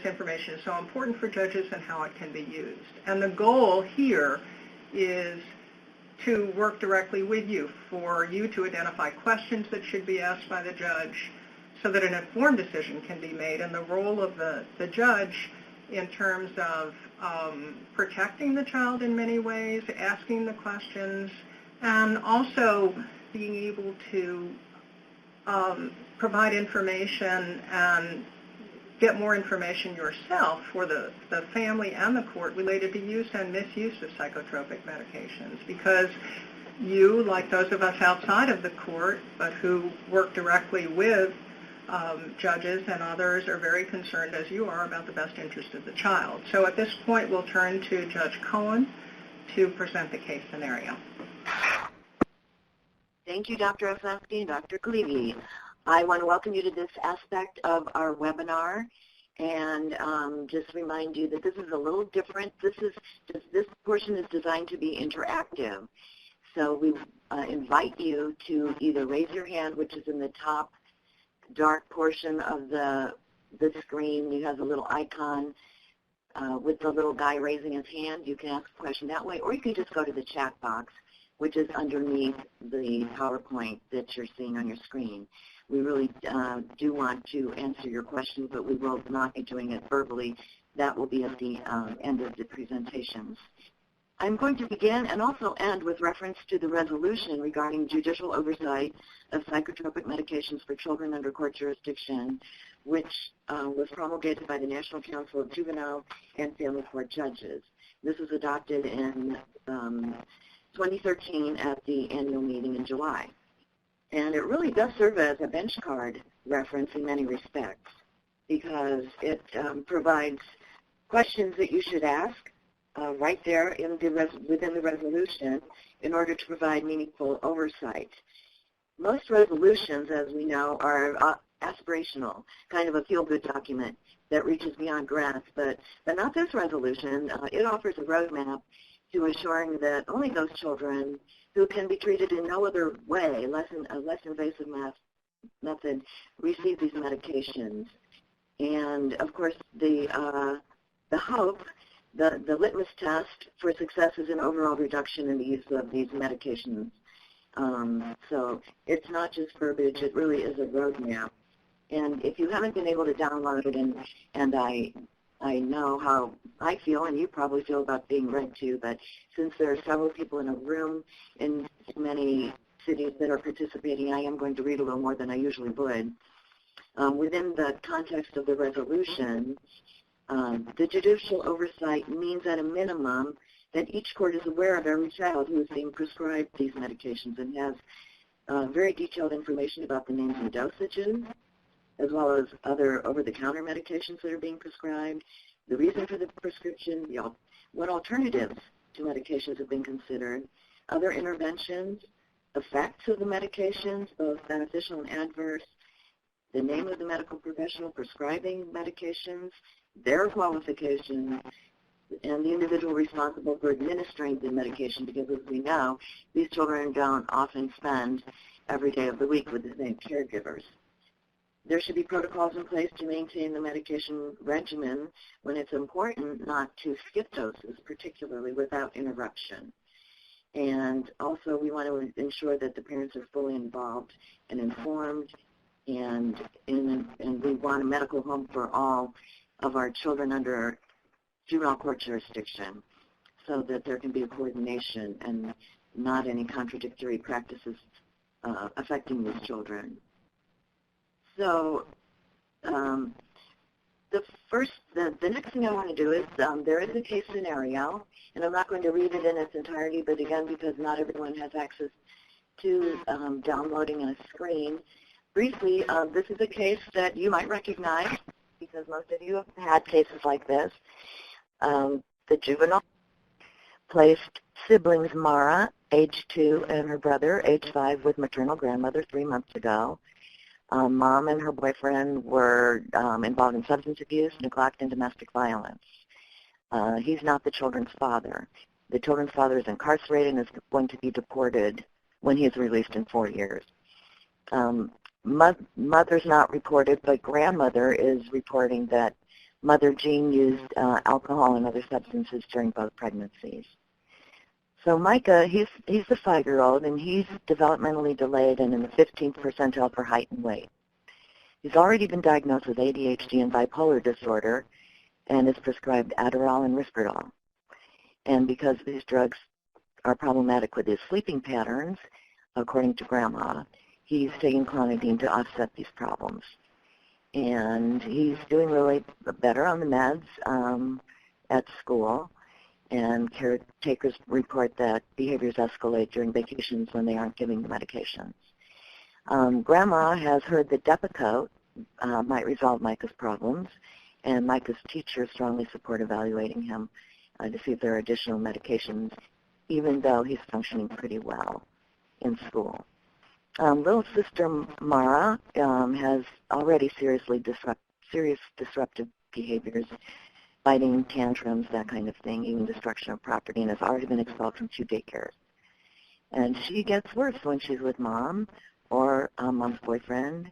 information is so important for judges and how it can be used. And the goal here is to work directly with you, for you to identify questions that should be asked by the judge so that an informed decision can be made, and the role of the judge in terms of protecting the child in many ways, asking the questions, and also being able to provide information and get more information yourself for the family and the court related to use and misuse of psychotropic medications, because you, like those of us outside of the court, but who work directly with judges and others, are very concerned, as you are, about the best interest of the child. So at this point, we'll turn to Judge Cohen to present the case scenario. Thank you, Dr. Osofsky and Dr. Kaliebe. I want to welcome you to this aspect of our webinar, and just remind you that this is a little different. This portion is designed to be interactive. So we invite you to either raise your hand, which is in the top dark portion of the screen. You have a little icon with the little guy raising his hand. You can ask a question that way, or you can just go to the chat box, which is underneath the PowerPoint that you're seeing on your screen. We really do want to answer your questions, but we will not be doing it verbally. That will be at the end of the presentations. I'm going to begin and also end with reference to the resolution regarding judicial oversight of psychotropic medications for children under court jurisdiction, which was promulgated by the National Council of Juvenile and Family Court Judges. This was adopted in 2013 at the annual meeting in July. And it really does serve as a bench card reference in many respects, because it provides questions that you should ask right there in within the resolution in order to provide meaningful oversight. Most resolutions, as we know, are aspirational, kind of a feel-good document that reaches beyond grasp, but not this resolution. It offers a roadmap to ensuring that only those children who can be treated in no other way, a less invasive method, receive these medications. And of course, the hope, the litmus test for success is an overall reduction in the use of these medications. So it's not just verbiage, it really is a roadmap. And if you haven't been able to download it, and I know how I feel, and you probably feel about being read to, but since there are several people in a room in many cities that are participating, I am going to read a little more than I usually would. Within the context of the resolution, the judicial oversight means at a minimum that each court is aware of every child who is being prescribed these medications and has very detailed information about the names and dosages, as well as other over-the-counter medications that are being prescribed, the reason for the prescription, what alternatives to medications have been considered, other interventions, effects of the medications, both beneficial and adverse, the name of the medical professional prescribing medications, their qualifications, and the individual responsible for administering the medication, because as we know, these children don't often spend every day of the week with the same caregivers. There should be protocols in place to maintain the medication regimen when it's important not to skip doses, particularly without interruption. And also we want to ensure that the parents are fully involved and informed, and we want a medical home for all of our children under juvenile court jurisdiction so that there can be a coordination and not any contradictory practices affecting these children. So the next thing I want to do is there is a case scenario, and I'm not going to read it in its entirety, but again, because not everyone has access to downloading a screen. Briefly, this is a case that you might recognize because most of you have had cases like this. The juvenile placed siblings Mara, age 2, and her brother, age 5, with maternal grandmother 3 months ago. Mom and her boyfriend were involved in substance abuse, neglect, and domestic violence. He's not the children's father. The children's father is incarcerated and is going to be deported when he is released in 4 years. Mother's not reported, but grandmother is reporting that Mother Jean used alcohol and other substances during both pregnancies. So Micah, he's a 5-year-old, and he's developmentally delayed and in the 15th percentile for height and weight. He's already been diagnosed with ADHD and bipolar disorder and is prescribed Adderall and Risperdal. And because these drugs are problematic with his sleeping patterns, according to Grandma, he's taking clonidine to offset these problems. And he's doing really better on the meds at school. And caretakers report that behaviors escalate during vacations when they aren't giving the medications. Grandma has heard that Depakote might resolve Micah's problems, and Micah's teachers strongly support evaluating him to see if there are additional medications, even though he's functioning pretty well in school. Little sister Mara has already serious disruptive behaviors, biting, tantrums, that kind of thing, even destruction of property, and has already been expelled from 2 daycares. And she gets worse when she's with Mom or Mom's boyfriend.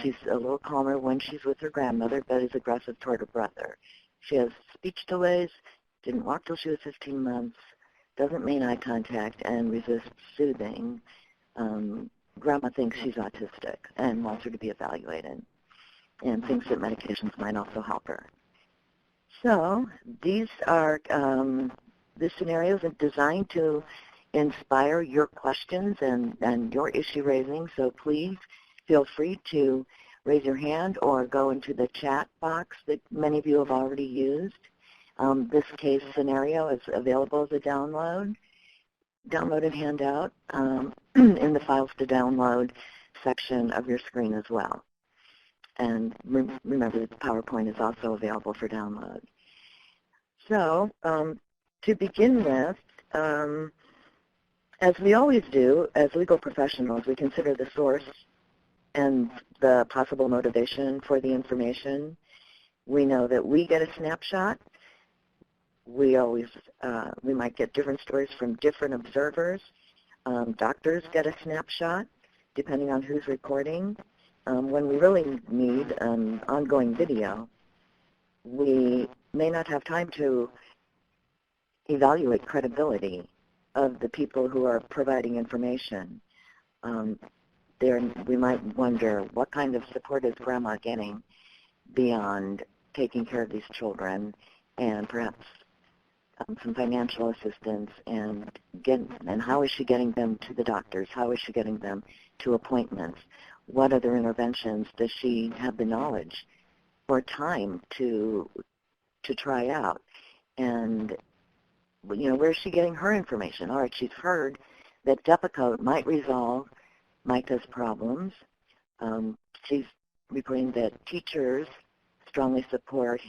She's a little calmer when she's with her grandmother, but is aggressive toward her brother. She has speech delays, didn't walk till she was 15 months, doesn't make eye contact, and resists soothing. Grandma thinks she's autistic and wants her to be evaluated, and thinks that medications might also help her. So these are the scenarios are designed to inspire your questions and your issue raising, so please feel free to raise your hand or go into the chat box that many of you have already used. This case scenario is available as a downloaded handout in the files to download section of your screen as well. And remember that the PowerPoint is also available for download. So to begin with, as we always do as legal professionals, we consider the source and the possible motivation for the information. We know that we get a snapshot. We might get different stories from different observers. Doctors get a snapshot, depending on who's reporting. When we really need an ongoing video, we may not have time to evaluate credibility of the people who are providing information. We might wonder, what kind of support is Grandma getting beyond taking care of these children, and perhaps some financial assistance, and how is she getting them to the doctors? How is she getting them to appointments? What other interventions does she have the knowledge or time to try out? And where is she getting her information? All right, she's heard that Depakote might resolve Micah's problems. She's reporting that teachers strongly support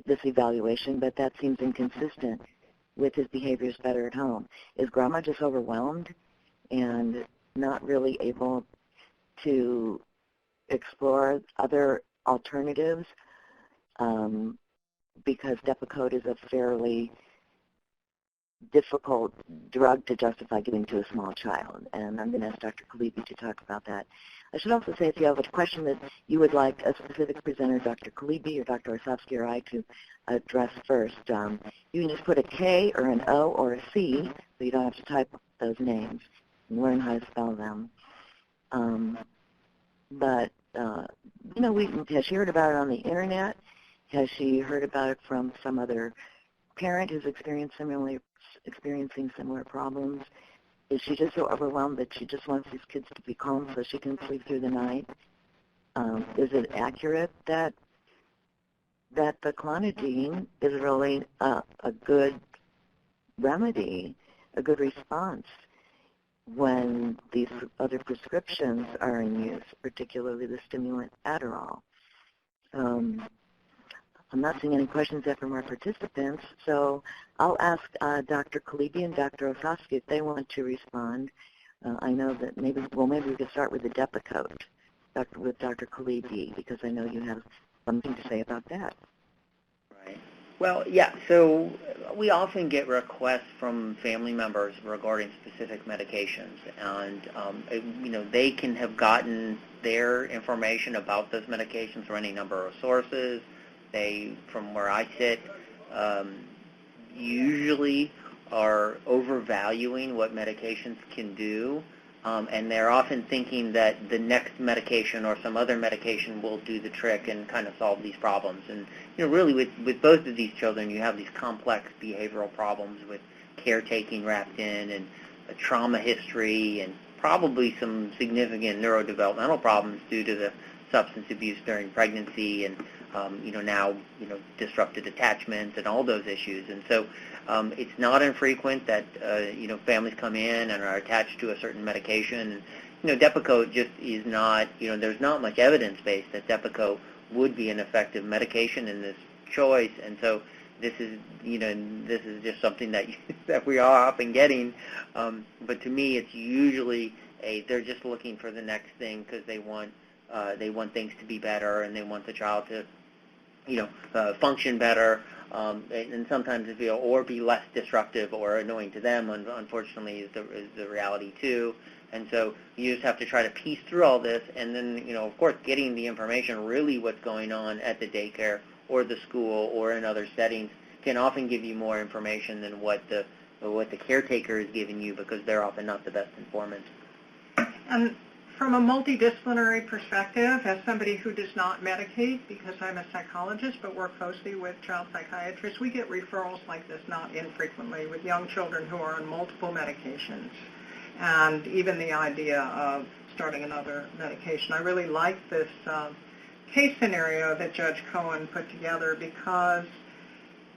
this evaluation, but that seems inconsistent with his behaviors better at home. Is Grandma just overwhelmed and not really able to explore other alternatives because Depakote is a fairly difficult drug to justify giving to a small child? And I'm going to ask Dr. Kaliebe to talk about that. I should also say, if you have a question that you would like a specific presenter, Dr. Kaliebe or Dr. Osofsky or I, to address first, you can just put a K or an O or a C, so you don't have to type those names and learn how to spell them. Has she heard about it on the internet? Has she heard about it from some other parent who's experiencing similar problems? Is she just so overwhelmed that she just wants these kids to be calm so she can sleep through the night? Is it accurate that the clonidine is really a good remedy, a good response when these other prescriptions are in use, particularly the stimulant Adderall? I'm not seeing any questions yet from our participants, so I'll ask Dr. Kaliebe and Dr. Osofsky if they want to respond. I know that maybe we could start with the Depakote, with Dr. Kaliebe, because I know you have something to say about that. Right. Well, yeah, so we often get requests from family members regarding specific medications, and they can have gotten their information about those medications from any number of sources. They, from where I sit, usually are overvaluing what medications can do, and they're often thinking that the next medication or some other medication will do the trick and kind of solve these problems. And really with both of these children, you have these complex behavioral problems with caretaking wrapped in, and a trauma history, and probably some significant neurodevelopmental problems due to the substance abuse during pregnancy, and now disrupted attachment and all those issues. And so it's not infrequent that families come in and are attached to a certain medication. And Depakote just is not, there's not much evidence base that Depakote would be an effective medication in this choice. And so this is just something that that we are often getting. But to me, it's usually they're just looking for the next thing because they want things to be better, and they want the child to function better, and sometimes or be less disruptive or annoying to them, unfortunately, is the reality too. And so you just have to try to piece through all this, and then, of course, getting the information, really what's going on at the daycare or the school or in other settings, can often give you more information than what the caretaker is giving you, because they're often not the best informants. And from a multidisciplinary perspective, as somebody who does not medicate, because I'm a psychologist but work closely with child psychiatrists, we get referrals like this not infrequently with young children who are on multiple medications, and even the idea of starting another medication. I really like this case scenario that Judge Cohen put together, because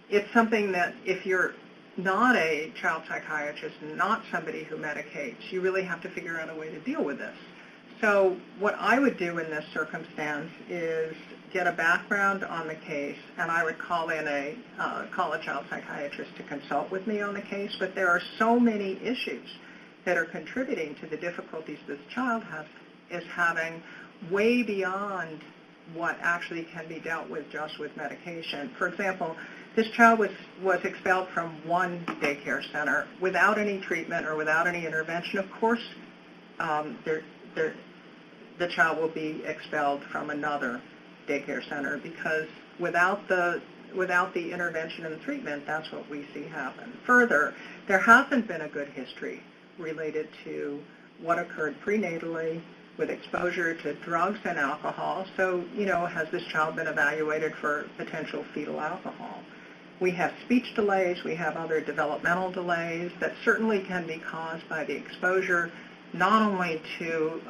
it's something that if you're not a child psychiatrist and not somebody who medicates, you really have to figure out a way to deal with this. So what I would do in this circumstance is get a background on the case, and I would call in a child psychiatrist to consult with me on the case. But there are so many issues that are contributing to the difficulties this child is having, way beyond what actually can be dealt with just with medication. For example, this child was expelled from one daycare center without any treatment or without any intervention. Of course, the child will be expelled from another daycare center, because without the intervention and treatment, that's what we see happen. Further, there hasn't been a good history related to what occurred prenatally with exposure to drugs and alcohol. So, has this child been evaluated for potential fetal alcohol? We have speech delays. We have other developmental delays that certainly can be caused by the exposure not only to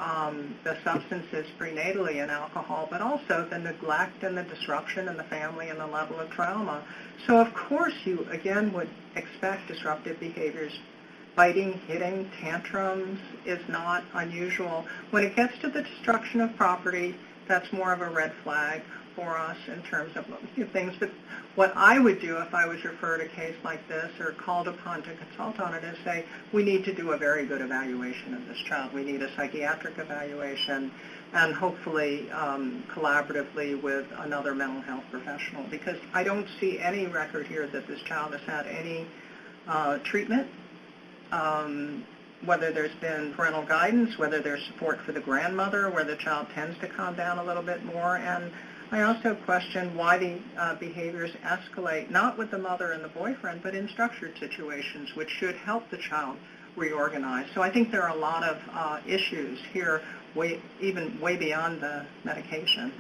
the substances prenatally and alcohol, but also the neglect and the disruption in the family and the level of trauma. So, of course, you, again, would expect disruptive behaviors. Biting, hitting, tantrums is not unusual. When it gets to the destruction of property, that's more of a red flag for us in terms of things. But what I would do if I was referred a case like this or called upon to consult on it is say, we need to do a very good evaluation of this child. We need a psychiatric evaluation, and hopefully collaboratively with another mental health professional, because I don't see any record here that this child has had any treatment, whether there's been parental guidance, whether there's support for the grandmother, where the child tends to calm down a little bit more. And I also question why the behaviors escalate, not with the mother and the boyfriend, but in structured situations, which should help the child reorganize. So I think there are a lot of issues here, even way beyond the medication.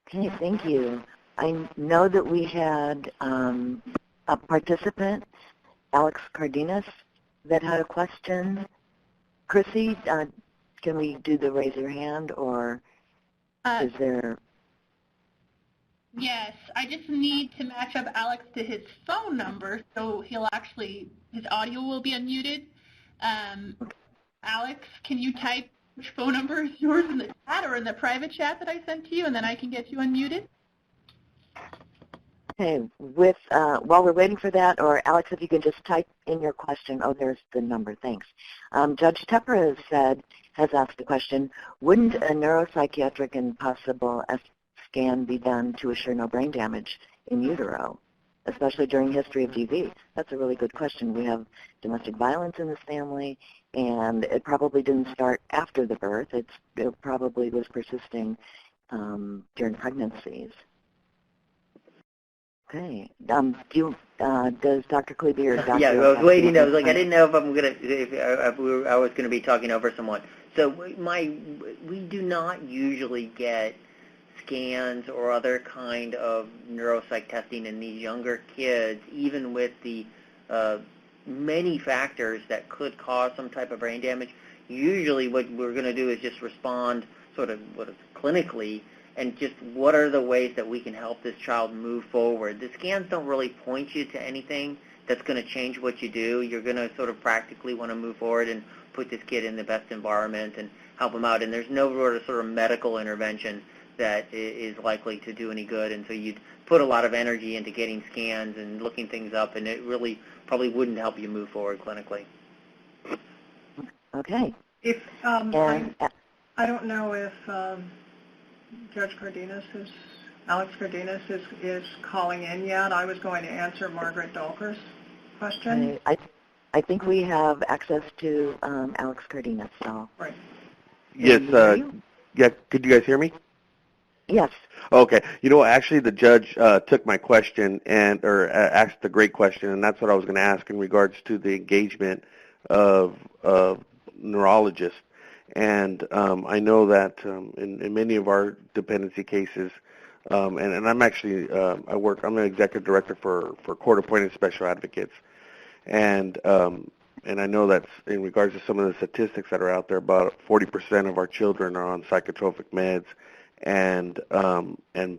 Okay, thank you. I know that we had a participant, Alex Cardenas, that had a question. Chrissy, can we do the raise your hand, or is there? Yes, I just need to match up Alex to his phone number, so his audio will be unmuted. Alex, can you type which phone number is yours in the chat or in the private chat that I sent to you, and then I can get you unmuted? Okay, while we're waiting for that, or Alex, if you can just type in your question. Oh, there's the number, thanks. Judge Tepper has asked the question, wouldn't a neuropsychiatric and possible scan be done to assure no brain damage in utero, especially during history of DV? That's a really good question. We have domestic violence in this family, and it probably didn't start after the birth. It probably was persisting during pregnancies. Okay. Does Dr. Kaliebe or Dr. Yeah, I was waiting. I was like, I didn't know if I was gonna be talking over someone. So we do not usually get scans or other kind of neuropsych testing in these younger kids, even with the many factors that could cause some type of brain damage. Usually what we're going to do is just respond sort of clinically and just what are the ways that we can help this child move forward. The scans don't really point you to anything that's going to change what you do. You're going to sort of practically want to move forward and put this kid in the best environment and help him out. And there's no sort of medical intervention that is likely to do any good. And so you'd put a lot of energy into getting scans and looking things up, and it really probably wouldn't help you move forward clinically. Okay. If I don't know if Judge Alex Cardenas is calling in yet. I was going to answer Margaret Dolker's question. I think we have access to Alex Cardenas. So. Right. Yes. Yeah. Could you guys hear me? Yes. Okay. You know, actually, the judge took my question or asked a great question, and that's what I was going to ask in regards to the engagement of neurologists. And I know that in many of our dependency cases, and I'm actually I'm an executive director for court-appointed special advocates, and I know that in regards to some of the statistics that are out there, about 40% of our children are on psychotropic meds. And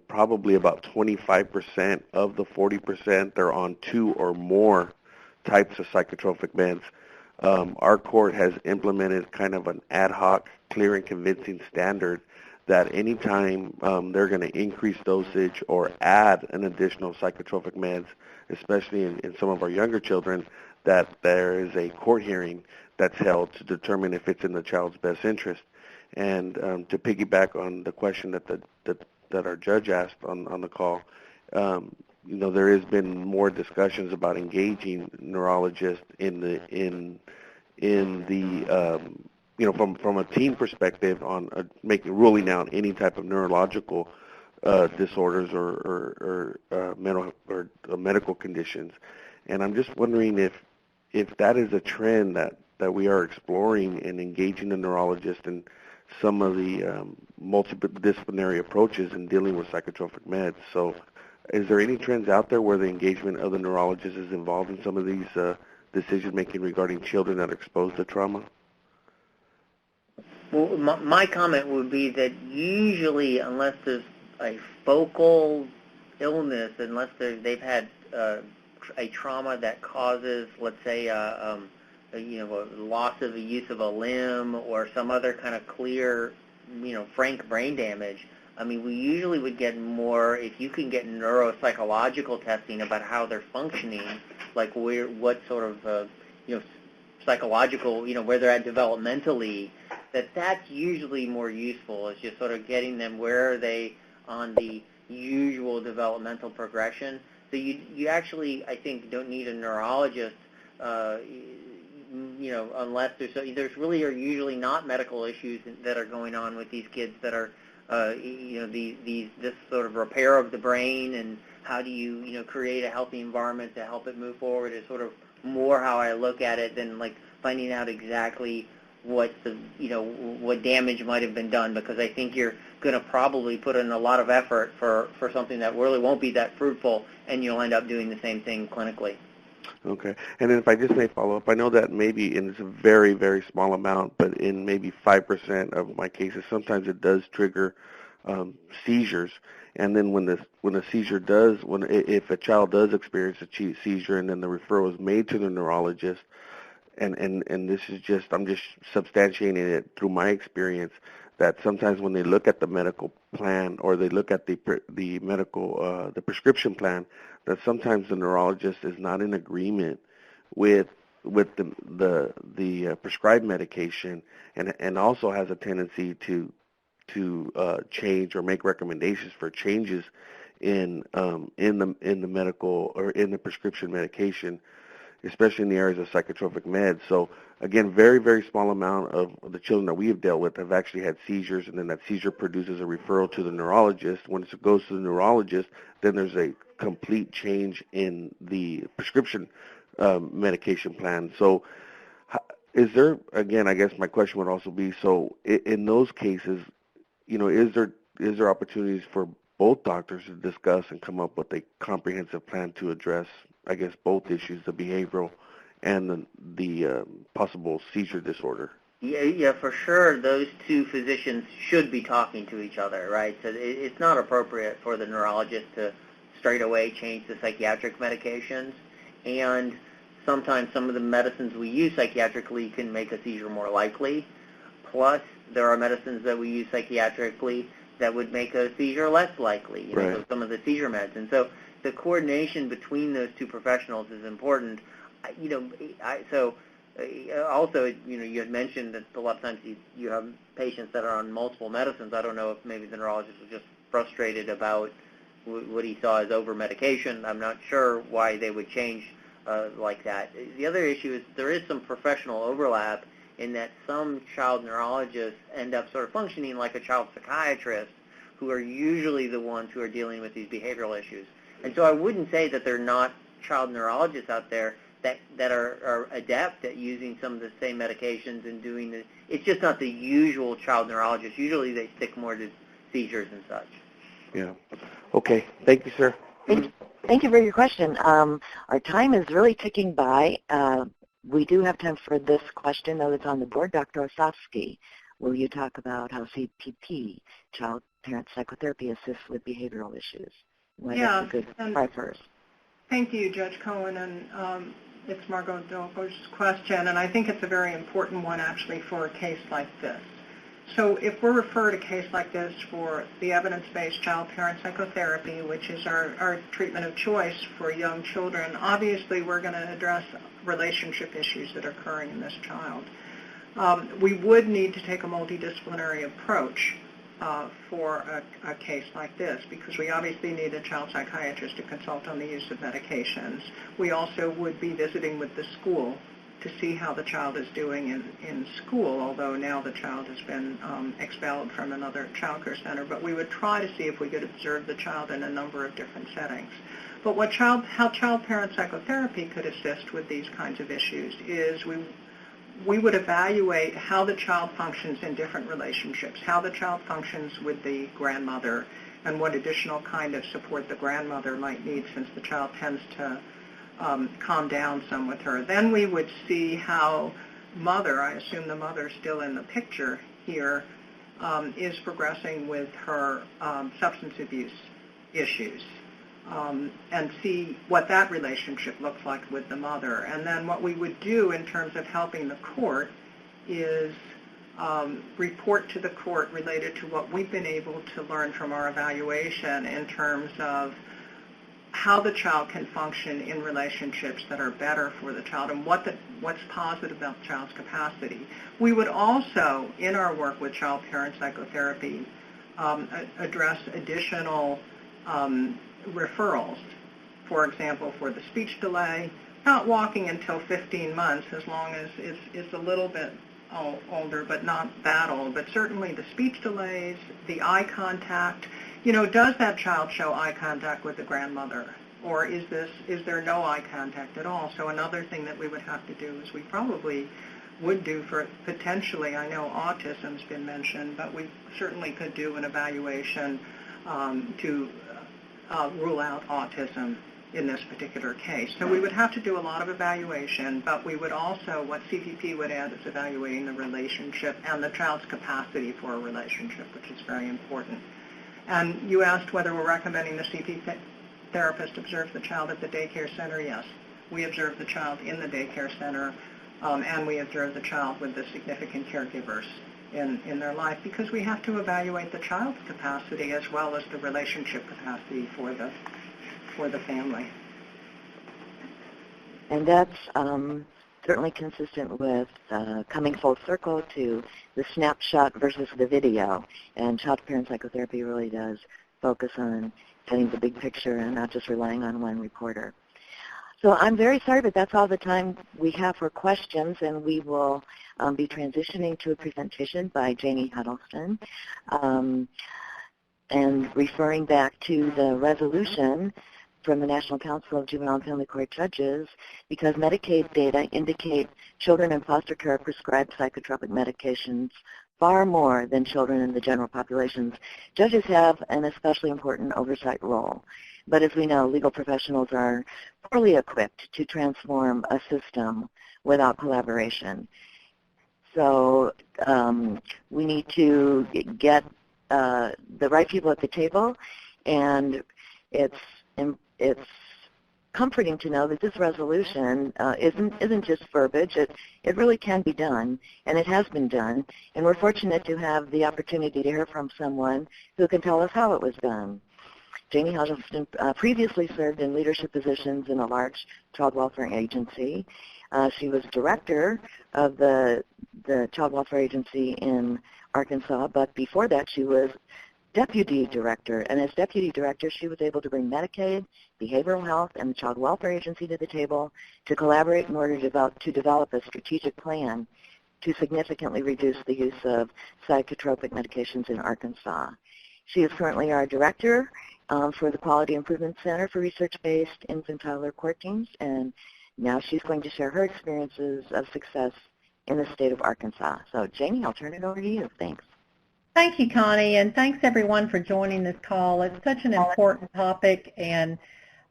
probably about 25% of the 40% they're on 2 or more types of psychotropic meds. Our court has implemented kind of an ad hoc, clear and convincing standard that anytime they're going to increase dosage or add an additional psychotropic meds, especially in some of our younger children, that there is a court hearing that's held to determine if it's in the child's best interest. And to piggyback on the question that our judge asked on the call, you know, there has been more discussions about engaging neurologists in the you know, from a team perspective on ruling out any type of neurological disorders or medical conditions. And I'm just wondering if that is a trend that we are exploring in engaging the neurologist and some of the multidisciplinary approaches in dealing with psychotropic meds. So is there any trends out there where the engagement of the neurologist is involved in some of these decision-making regarding children that are exposed to trauma? Well, my comment would be that usually, unless there's a focal illness, unless they've had a trauma that causes, let's say, a loss of the use of a limb or some other kind of clear, frank brain damage, I mean, we usually would get more if you can get neuropsychological testing about how they're functioning, like what sort of, psychological, where they're at developmentally, that's usually more useful. It's just sort of getting them where are they on the usual developmental progression. So you actually, I think, don't need a neurologist, unless there's really are usually not medical issues that are going on with these kids that are, this sort of repair of the brain and how do you, create a healthy environment to help it move forward is sort of more how I look at it than like finding out exactly what what damage might have been done, because I think you're going to probably put in a lot of effort for something that really won't be that fruitful, and you'll end up doing the same thing clinically. Okay. And then if I just may follow up, I know that maybe it's a very, very small amount, but in maybe 5% of my cases, sometimes it does trigger seizures. And then when a seizure if a child does experience a seizure and then the referral is made to the neurologist, and this is I'm just substantiating it through my experience, that sometimes when they look at the medical plan or they look at the prescription plan, that sometimes the neurologist is not in agreement with the prescribed medication, and also has a tendency to change or make recommendations for changes in the medical or in the prescription medication, especially in the areas of psychotropic meds. So again, very, very small amount of the children that we have dealt with have actually had seizures, and then that seizure produces a referral to the neurologist. When it goes to the neurologist, then there's a complete change in the prescription medication plan. So is there, again, I guess my question would also be, so in those cases, is there opportunities for both doctors to discuss and come up with a comprehensive plan to address, I guess, both issues, the behavioral and the possible seizure disorder? Yeah, for sure. Those two physicians should be talking to each other, right? So it's not appropriate for the neurologist to straight away change the psychiatric medications, and sometimes some of the medicines we use psychiatrically can make a seizure more likely. Plus, there are medicines that we use psychiatrically that would make a seizure less likely, right. So some of the seizure meds. And so the coordination between those two professionals is important. Also, you had mentioned that a lot of times you have patients that are on multiple medicines. I don't know if maybe the neurologist was just frustrated about what he saw as over-medication. I'm not sure why they would change like that. The other issue is there is some professional overlap in that some child neurologists end up sort of functioning like a child psychiatrist, who are usually the ones who are dealing with these behavioral issues. And so I wouldn't say that there are not child neurologists out there that are adept at using some of the same medications and doing this. It's just not the usual child neurologist. Usually they stick more to seizures and such. Yeah. Okay. Thank you, sir. Thank you for your question. Our time is really ticking by. We do have time for this question, though, that's on the board. Dr. Osofsky, will you talk about how CPP, child parent psychotherapy, assists with behavioral issues? Yeah. That's a good part first. Thank you, Judge Cohen, and it's Margot Delco's question, and I think it's a very important one, actually, for a case like this. So if we're referred a case like this for the evidence-based child-parent psychotherapy, which is our treatment of choice for young children, obviously we're going to address relationship issues that are occurring in this child. We would need to take a multidisciplinary approach for a case like this, because we obviously need a child psychiatrist to consult on the use of medications. We also would be visiting with the school to see how the child is doing in school, although now the child has been expelled from another child care center. But we would try to see if we could observe the child in a number of different settings. But how child-parent psychotherapy could assist with these kinds of issues is we would evaluate how the child functions in different relationships, how the child functions with the grandmother, and what additional kind of support the grandmother might need, since the child tends to calm down some with her. Then we would see how mother, I assume the mother's still in the picture here, is progressing with her substance abuse issues, and see what that relationship looks like with the mother. And then what we would do in terms of helping the court is report to the court related to what we've been able to learn from our evaluation in terms of how the child can function in relationships that are better for the child, and what's positive about the child's capacity. We would also, in our work with child-parent psychotherapy, address additional referrals. For example, for the speech delay, not walking until 15 months, as long as it's a little bit older, but not that old. But certainly the speech delays, the eye contact. Does that child show eye contact with the grandmother, or is there no eye contact at all? So another thing that we would have to do is we probably would do for potentially, I know autism's been mentioned, but we certainly could do an evaluation to rule out autism in this particular case. So we would have to do a lot of evaluation, but we would also, what CPP would add is evaluating the relationship and the child's capacity for a relationship, which is very important. And you asked whether we're recommending the CP therapist observe the child at the daycare center. Yes, we observe the child in the daycare center, and we observe the child with the significant caregivers in their life, because we have to evaluate the child's capacity as well as the relationship capacity for the family. And that's certainly consistent with coming full circle to the snapshot versus the video. And child-parent psychotherapy really does focus on getting the big picture and not just relying on one reporter. So I'm very sorry, but that's all the time we have for questions, and we will be transitioning to a presentation by Janie Huddleston. And referring back to the resolution from the National Council of Juvenile and Family Court Judges, because Medicaid data indicate children in foster care are prescribed psychotropic medications far more than children in the general populations. Judges have an especially important oversight role. But as we know, legal professionals are poorly equipped to transform a system without collaboration. So we need to get the right people at the table, and it's comforting to know that this resolution isn't just verbiage. It really can be done, and it has been done. And we're fortunate to have the opportunity to hear from someone who can tell us how it was done. Janie Huddleston previously served in leadership positions in a large child welfare agency. She was director of the child welfare agency in Arkansas, but before that she was deputy director. And as deputy director, she was able to bring Medicaid, behavioral health, and the child welfare agency to the table to collaborate in order to develop a strategic plan to significantly reduce the use of psychotropic medications in Arkansas. She is currently our director for the Quality Improvement Center for Research-Based Infant-Toddler Court Teams, and now she's going to share her experiences of success in the state of Arkansas. So, Janie, I'll turn it over to you. Thanks. Thank you, Connie, and thanks everyone for joining this call. It's such an important topic, and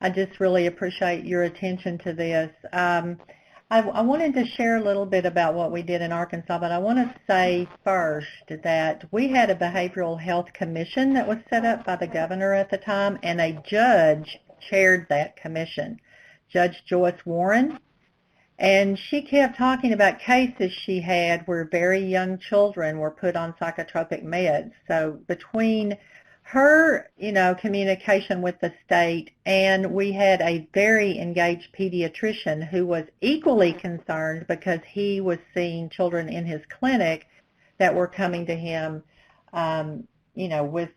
I just really appreciate your attention to this. I wanted to share a little bit about what we did in Arkansas, but I want to say first that we had a behavioral health commission that was set up by the governor at the time, and a judge chaired that commission, Judge Joyce Warren. And she kept talking about cases she had where very young children were put on psychotropic meds. So between her, communication with the state, and we had a very engaged pediatrician who was equally concerned because he was seeing children in his clinic that were coming to him, with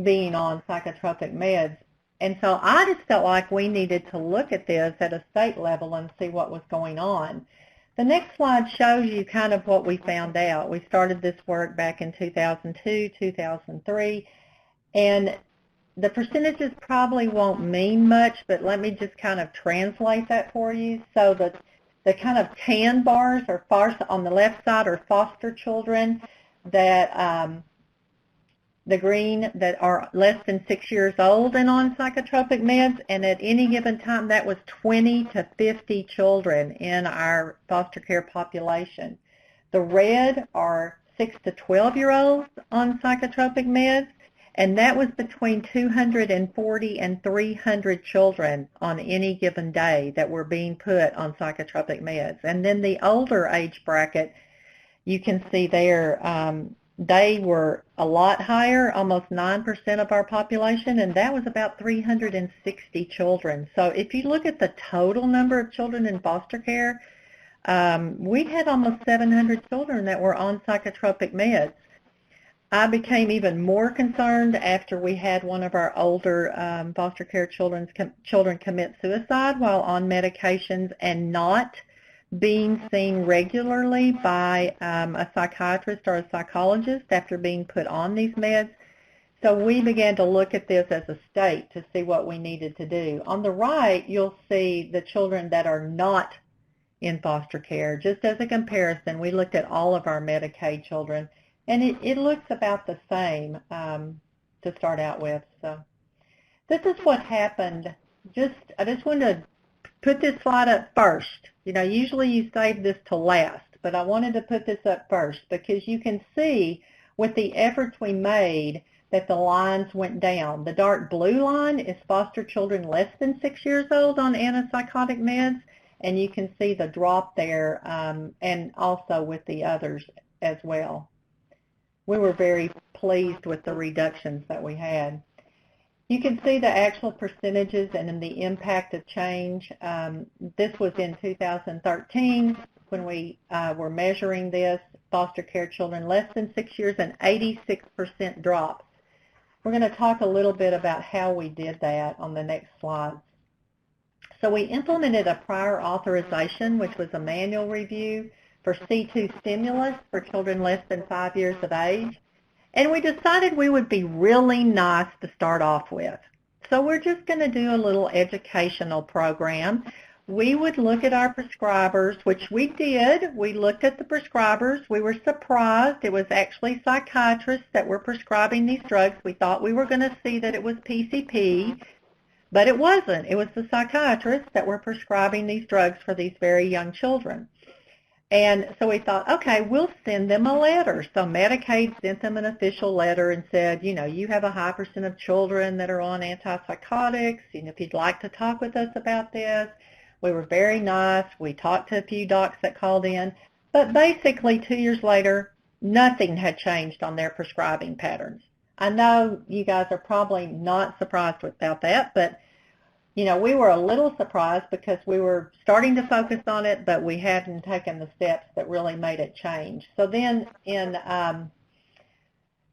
being on psychotropic meds. And so I just felt like we needed to look at this at a state level and see what was going on. The next slide shows you kind of what we found out. We started this work back in 2002, 2003, and the percentages probably won't mean much, but let me just kind of translate that for you. So the kind of tan bars are on the left side are foster children that the green that are less than 6 years old and on psychotropic meds, and at any given time that was 20 to 50 children in our foster care population. The red are 6 to 12-year-olds on psychotropic meds, and that was between 240 and 300 children on any given day that were being put on psychotropic meds. And then the older age bracket, you can see there, they were a lot higher, almost 9% of our population, and that was about 360 children. So if you look at the total number of children in foster care, we had almost 700 children that were on psychotropic meds. I became even more concerned after we had one of our older foster care children commit suicide while on medications and not being seen regularly by a psychiatrist or a psychologist after being put on these meds. So we began to look at this as a state to see what we needed to do. On the right, you'll see the children that are not in foster care. Just as a comparison, we looked at all of our Medicaid children, and it looks about the same to start out with. So this is what happened. I just wanted to put this slide up first. Usually you save this to last, but I wanted to put this up first because you can see with the efforts we made that the lines went down. The dark blue line is foster children less than 6 years old on antipsychotic meds, and you can see the drop there, and also with the others as well. we were very pleased with the reductions that we had. You can see the actual percentages and the impact of change. This was in 2013 when we were measuring this, foster care children less than 6 years, and 86% drops. We're going to talk a little bit about how we did that on the next slide. So we implemented a prior authorization, which was a manual review for C2 stimulus for children less than 5 years of age. And we decided we would be really nice to start off with. So we're just going to do a little educational program. We would look at our prescribers, which we did. We looked at the prescribers. We were surprised. It was actually psychiatrists that were prescribing these drugs. We thought we were going to see that it was PCP, but it wasn't. It was the psychiatrists that were prescribing these drugs for these very young children. And so we thought, okay, we'll send them a letter. So Medicaid sent them an official letter and said, you know, you have a high percent of children that are on antipsychotics, and if you'd like to talk with us about this. We were very nice. We talked to a few docs that called in. But basically, 2 years later, nothing had changed on their prescribing patterns. I know you guys are probably not surprised about that, but you know, we were a little surprised because we were starting to focus on it, but we hadn't taken the steps that really made it change. So then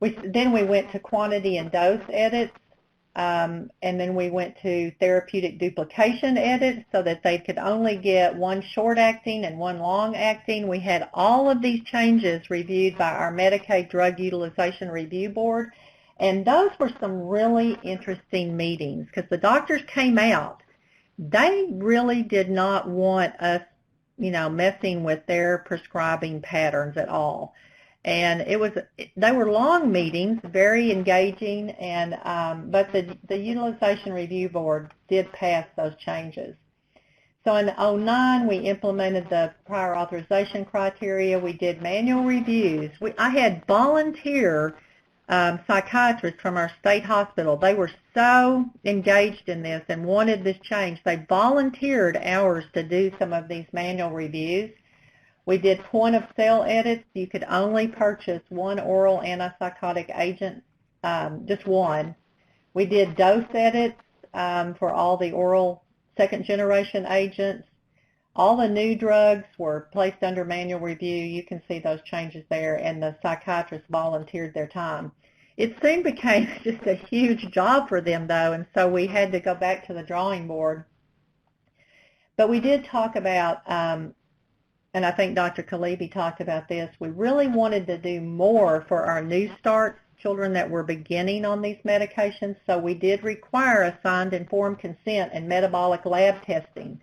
we went to quantity and dose edits, and then we went to therapeutic duplication edits so that they could only get one short-acting and one long-acting. We had all of these changes reviewed by our Medicaid Drug Utilization Review Board. And those were some really interesting meetings because the doctors came out. They really did not want us, you know, messing with their prescribing patterns at all. And they were long meetings, very engaging, and but the Utilization Review Board did pass those changes. So in 2009, we implemented the prior authorization criteria. We did manual reviews. I had volunteer psychiatrists from our state hospital. They were so engaged in this and wanted this change. They volunteered hours to do some of these manual reviews. We did point of sale edits. You could only purchase one oral antipsychotic agent, just one. We did dose edits for all the oral second generation agents. All the new drugs were placed under manual review. You can see those changes there, and the psychiatrists volunteered their time. It soon became just a huge job for them, though, and so we had to go back to the drawing board. But we did talk about, and I think Dr. Kaliebe talked about this, we really wanted to do more for our new starts, children that were beginning on these medications, so we did require a signed informed consent and metabolic lab testing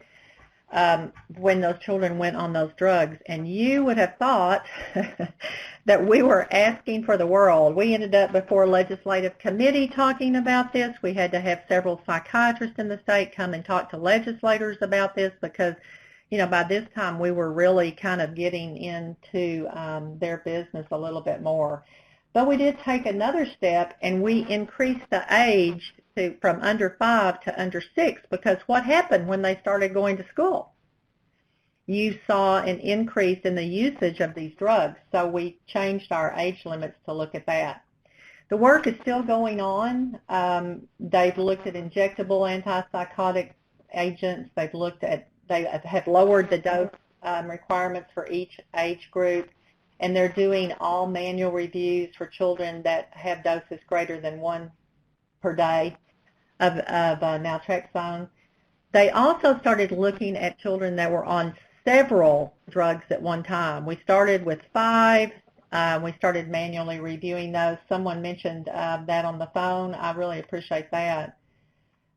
when those children went on those drugs. And you would have thought that we were asking for the world. We ended up before a legislative committee talking about this. We had to have several psychiatrists in the state come and talk to legislators about this because, you know, by this time we were really kind of getting into their business a little bit more. But we did take another step, and we increased the age from under 5 to under 6, because what happened when they started going to school? You saw an increase in the usage of these drugs, so we changed our age limits to look at that. The work is still going on. They've looked at injectable antipsychotic agents. They have lowered the dose requirements for each age group, and they're doing all manual reviews for children that have doses greater than 1 per day of naltrexone. They also started looking at children that were on several drugs at one time. We started with 5. We started manually reviewing those. Someone mentioned that on the phone. I really appreciate that.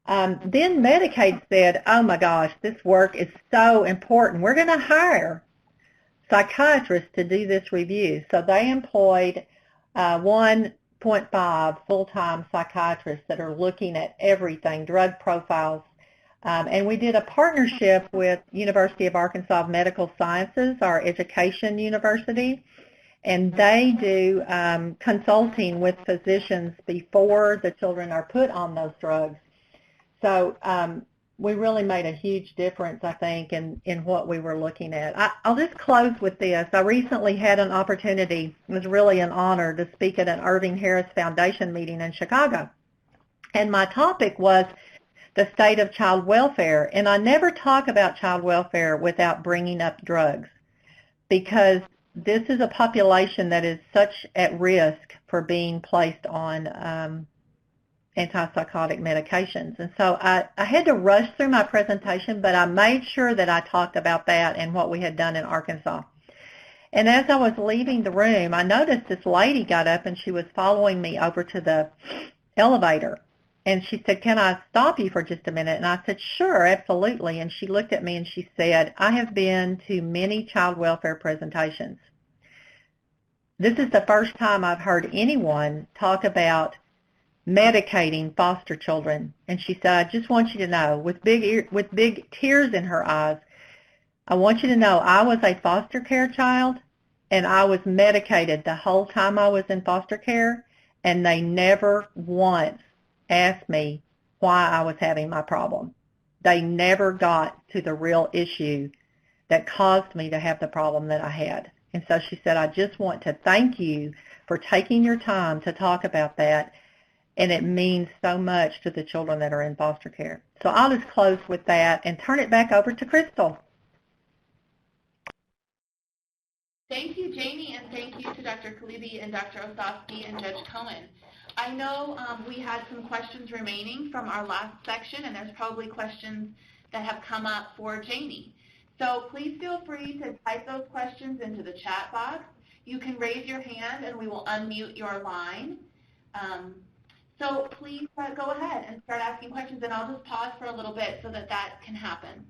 Then Medicaid said, oh my gosh, this work is so important. We're going to hire psychiatrists to do this review. So they employed 1.5 full-time psychiatrists that are looking at everything, drug profiles. And we did a partnership with University of Arkansas Medical Sciences, our education university, and they do consulting with physicians before the children are put on those drugs. So we really made a huge difference, I think, in what we were looking at. I'll just close with this. I recently had an opportunity, it was really an honor, to speak at an Irving Harris Foundation meeting in Chicago. And my topic was the state of child welfare. And I never talk about child welfare without bringing up drugs, because this is a population that is such at risk for being placed on antipsychotic medications. And so I had to rush through my presentation, but I made sure that I talked about that and what we had done in Arkansas. And as I was leaving the room, I noticed this lady got up and she was following me over to the elevator. And she said, "Can I stop you for just a minute?" And I said, "Sure, absolutely." And she looked at me and she said, "I have been to many child welfare presentations. This is the first time I've heard anyone talk about medicating foster children." And she said, "I just want you to know," with big tears in her eyes, "I want you to know I was a foster care child and I was medicated the whole time I was in foster care, and they never once asked me why I was having my problem. They never got to the real issue that caused me to have the problem that I had." And so she said, "I just want to thank you for taking your time to talk about that, and it means so much to the children that are in foster care." So I'll just close with that and turn it back over to Crystal. Thank you, Janie, and thank you to Dr. Kaliebe and Dr. Osofsky and Judge Cohen. I know we had some questions remaining from our last section, and there's probably questions that have come up for Janie. So please feel free to type those questions into the chat box. You can raise your hand and we will unmute your line. So please go ahead and start asking questions, and I'll just pause for a little bit so that that can happen.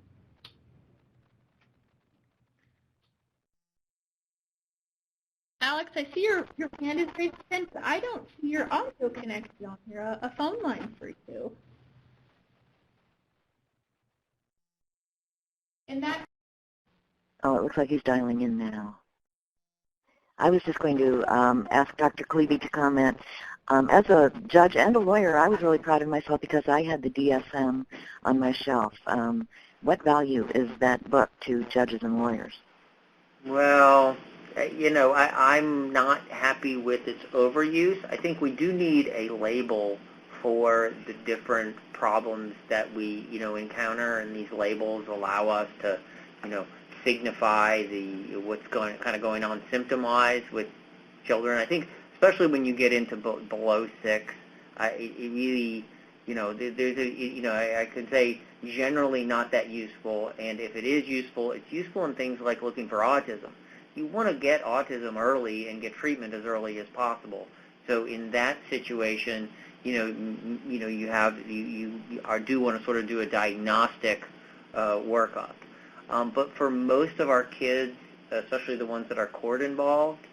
Alex, I see your hand is raised, but I don't see your audio connected on here, a phone line for you. In that Oh, it looks like he's dialing in now. I was just going to ask Dr. Kaliebe to comment. As a judge and a lawyer, I was really proud of myself because I had the DSM on my shelf. What value is that book to judges and lawyers? Well, you know, I'm not happy with its overuse. I think we do need a label for the different problems that we, encounter, and these labels allow us to, signify what's going on symptom-wise with children. I think, especially when you get into below 6, it really, I could say generally not that useful. And if it is useful, it's useful in things like looking for autism. You want to get autism early and get treatment as early as possible. So in that situation, you do want to sort of do a diagnostic workup. But for most of our kids, especially the ones that are court involved,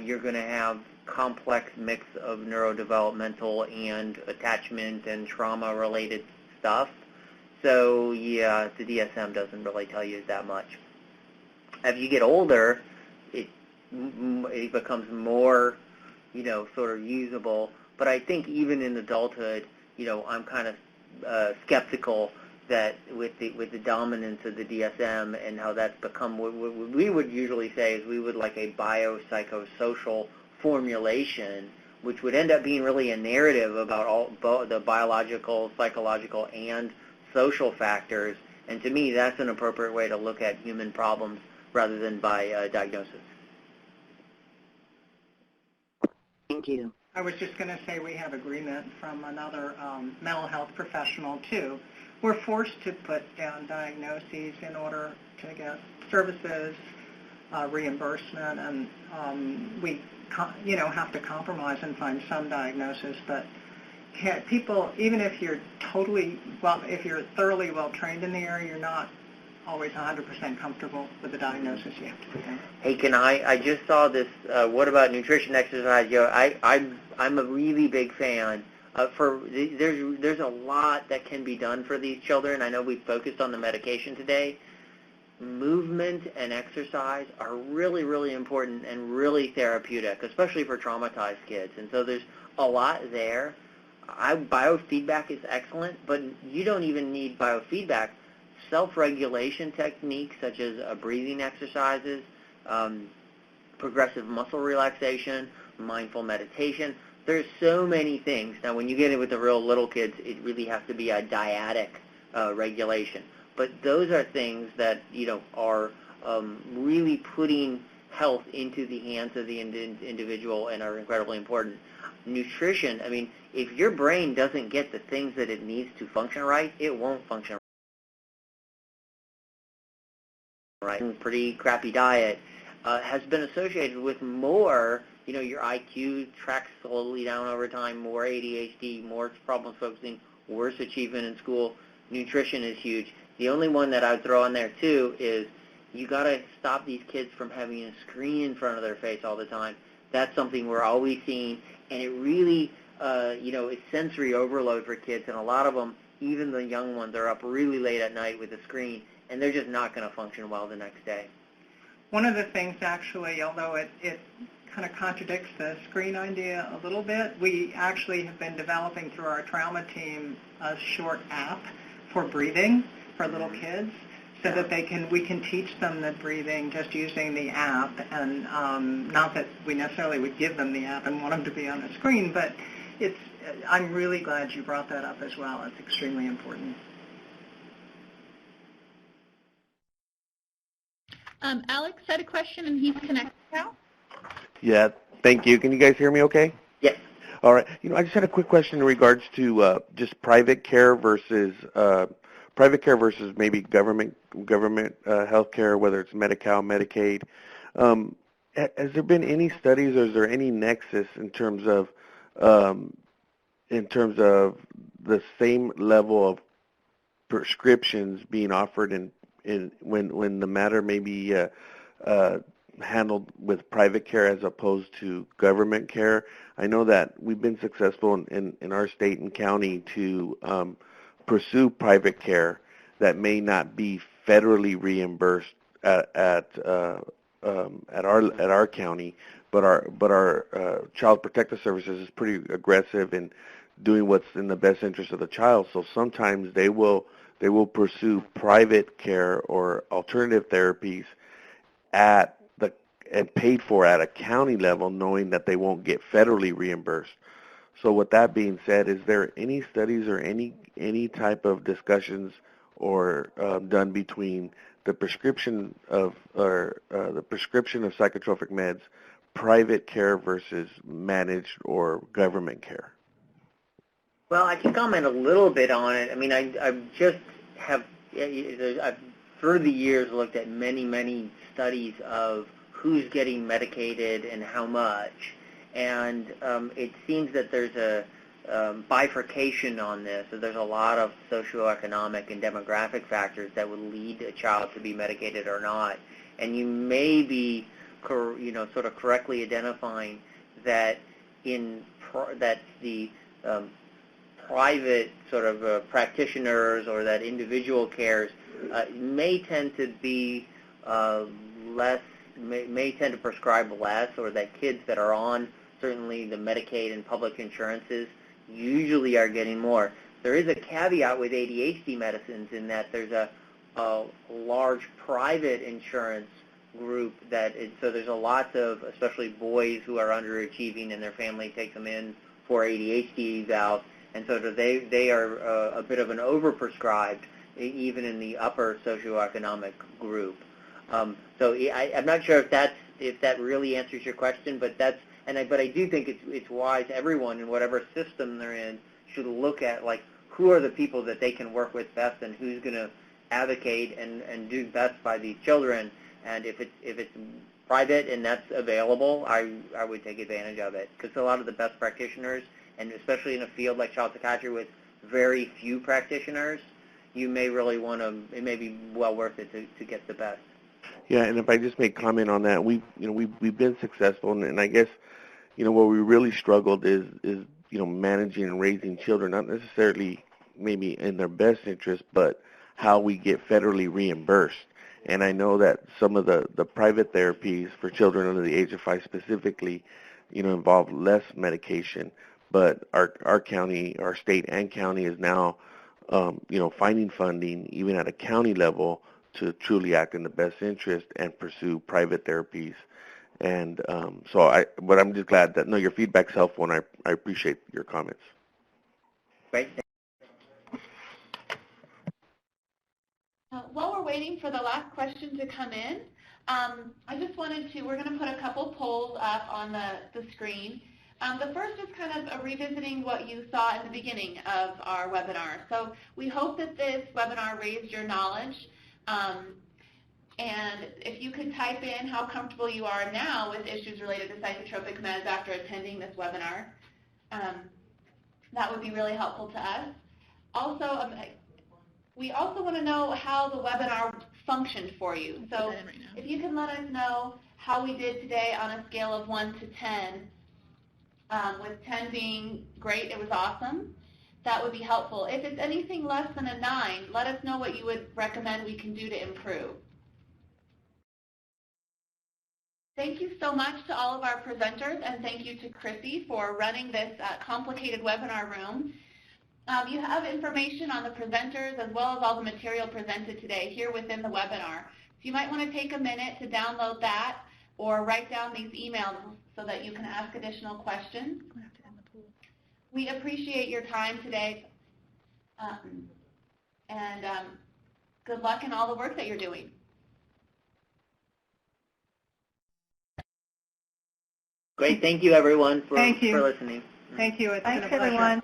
you're going to have complex mix of neurodevelopmental and attachment and trauma-related stuff. So yeah, the DSM doesn't really tell you that much. As you get older, it becomes more, sort of usable. But I think even in adulthood, I'm kind of skeptical that with the dominance of the DSM and how that's become what we would usually say is we would like a biopsychosocial formulation, which would end up being really a narrative about all the biological, psychological, and social factors. And to me, that's an appropriate way to look at human problems rather than by diagnosis. Thank you. I was just going to say we have agreement from another mental health professional, too. We're forced to put down diagnoses in order to get services, reimbursement, and we have to compromise and find some diagnosis. But people, even if you're if you're thoroughly well trained in the area, you're not always 100% comfortable with the diagnosis you have to put down. Hey, I just saw this, what about nutrition, exercise? I'm a really big fan. There's a lot that can be done for these children. I know we focused on the medication today. Movement and exercise are really, really important and really therapeutic, especially for traumatized kids. And so there's a lot there. biofeedback is excellent, but you don't even need biofeedback. Self-regulation techniques such as breathing exercises, progressive muscle relaxation, mindful meditation. There's so many things. Now, when you get in with the real little kids, it really has to be a dyadic regulation. But those are things that, are really putting health into the hands of the individual and are incredibly important. Nutrition, if your brain doesn't get the things that it needs to function right, it won't function right. Pretty crappy diet has been associated with more, your IQ tracks slowly down over time, more ADHD, more problem focusing, worse achievement in school. Nutrition is huge. The only one that I would throw on there too is you got to stop these kids from having a screen in front of their face all the time. That's something we're always seeing, and it really, it's sensory overload for kids, and a lot of them, even the young ones, are up really late at night with a screen, and they're just not going to function well the next day. One of the things, actually, although it kind of contradicts the screen idea a little bit, we actually have been developing through our trauma team a short app for breathing for little kids, so that we can teach them the breathing just using the app, and not that we necessarily would give them the app and want them to be on the screen, but I'm really glad you brought that up as well. It's extremely important. Alex had a question, and he's connected now. Yeah, thank you. Can you guys hear me okay? Yes. All right. I just had a quick question in regards to just private care versus maybe government health care, whether it's Medi-Cal, Medicaid. Has there been any studies, or is there any nexus in terms of the same level of prescriptions being offered when the matter may be handled with private care as opposed to government care? I know that we've been successful in our state and county to pursue private care that may not be federally reimbursed at our county, but our Child Protective Services is pretty aggressive in doing what's in the best interest of the child. So sometimes they will pursue private care or alternative therapies and paid for at a county level, knowing that they won't get federally reimbursed. So with that being said, is there any studies or any type of discussions or done between the prescription of psychotropic meds, private care versus managed or government care? Well, I can comment a little bit on it. I've through the years looked at many studies of who's getting medicated and how much, and it seems that there's a bifurcation on this. So there's a lot of socioeconomic and demographic factors that would lead a child to be medicated or not, and you may be sort of correctly identifying that that the private sort of practitioners or that individual cares may tend to be may tend to prescribe less, or that kids that are on certainly the Medicaid and public insurances usually are getting more. There is a caveat with ADHD medicines in that there's a large private insurance group so there's a lot of, especially boys who are underachieving and their family takes them in for ADHD evals, and so they are a bit of an overprescribed even in the upper socioeconomic group. So I'm not sure if that really answers your question, but but I do think it's wise. Everyone in whatever system they're in should look at who are the people that they can work with best and who's going to advocate and do best by these children. And if it's private and that's available, I would take advantage of it, because a lot of the best practitioners, and especially in a field like child psychiatry with very few practitioners, you may really want to. It may be well worth it to get the best. Yeah, and if I just make comment on that, we've been successful, and I guess where we really struggled is managing and raising children, not necessarily maybe in their best interest, but how we get federally reimbursed. And I know that some of the private therapies for children under the age of 5 specifically, involve less medication, but our county, our state and county is now, finding funding even at a county level to truly act in the best interest and pursue private therapies. And but I'm just glad that, your feedback's helpful, and I appreciate your comments. Great. While we're waiting for the last question to come in, I just wanted to, we're going to put a couple polls up on the screen. The first is kind of revisiting what you saw in the beginning of our webinar. So we hope that this webinar raised your knowledge. And if you could type in how comfortable you are now with issues related to psychotropic meds after attending this webinar, that would be really helpful to us. Also, we also want to know how the webinar functioned for you. So if you can let us know how we did today on a scale of 1 to 10, with 10 being great, it was awesome, that would be helpful. If it's anything less than a 9, let us know what you would recommend we can do to improve. Thank you so much to all of our presenters, and thank you to Chrissy for running this complicated webinar room. You have information on the presenters as well as all the material presented today here within the webinar. So you might want to take a minute to download that or write down these emails so that you can ask additional questions. We appreciate your time today, and good luck in all the work that you're doing. Great. Thank you, everyone, for Thank you. listening. Thank you. It's been a Thanks, pleasure. everyone.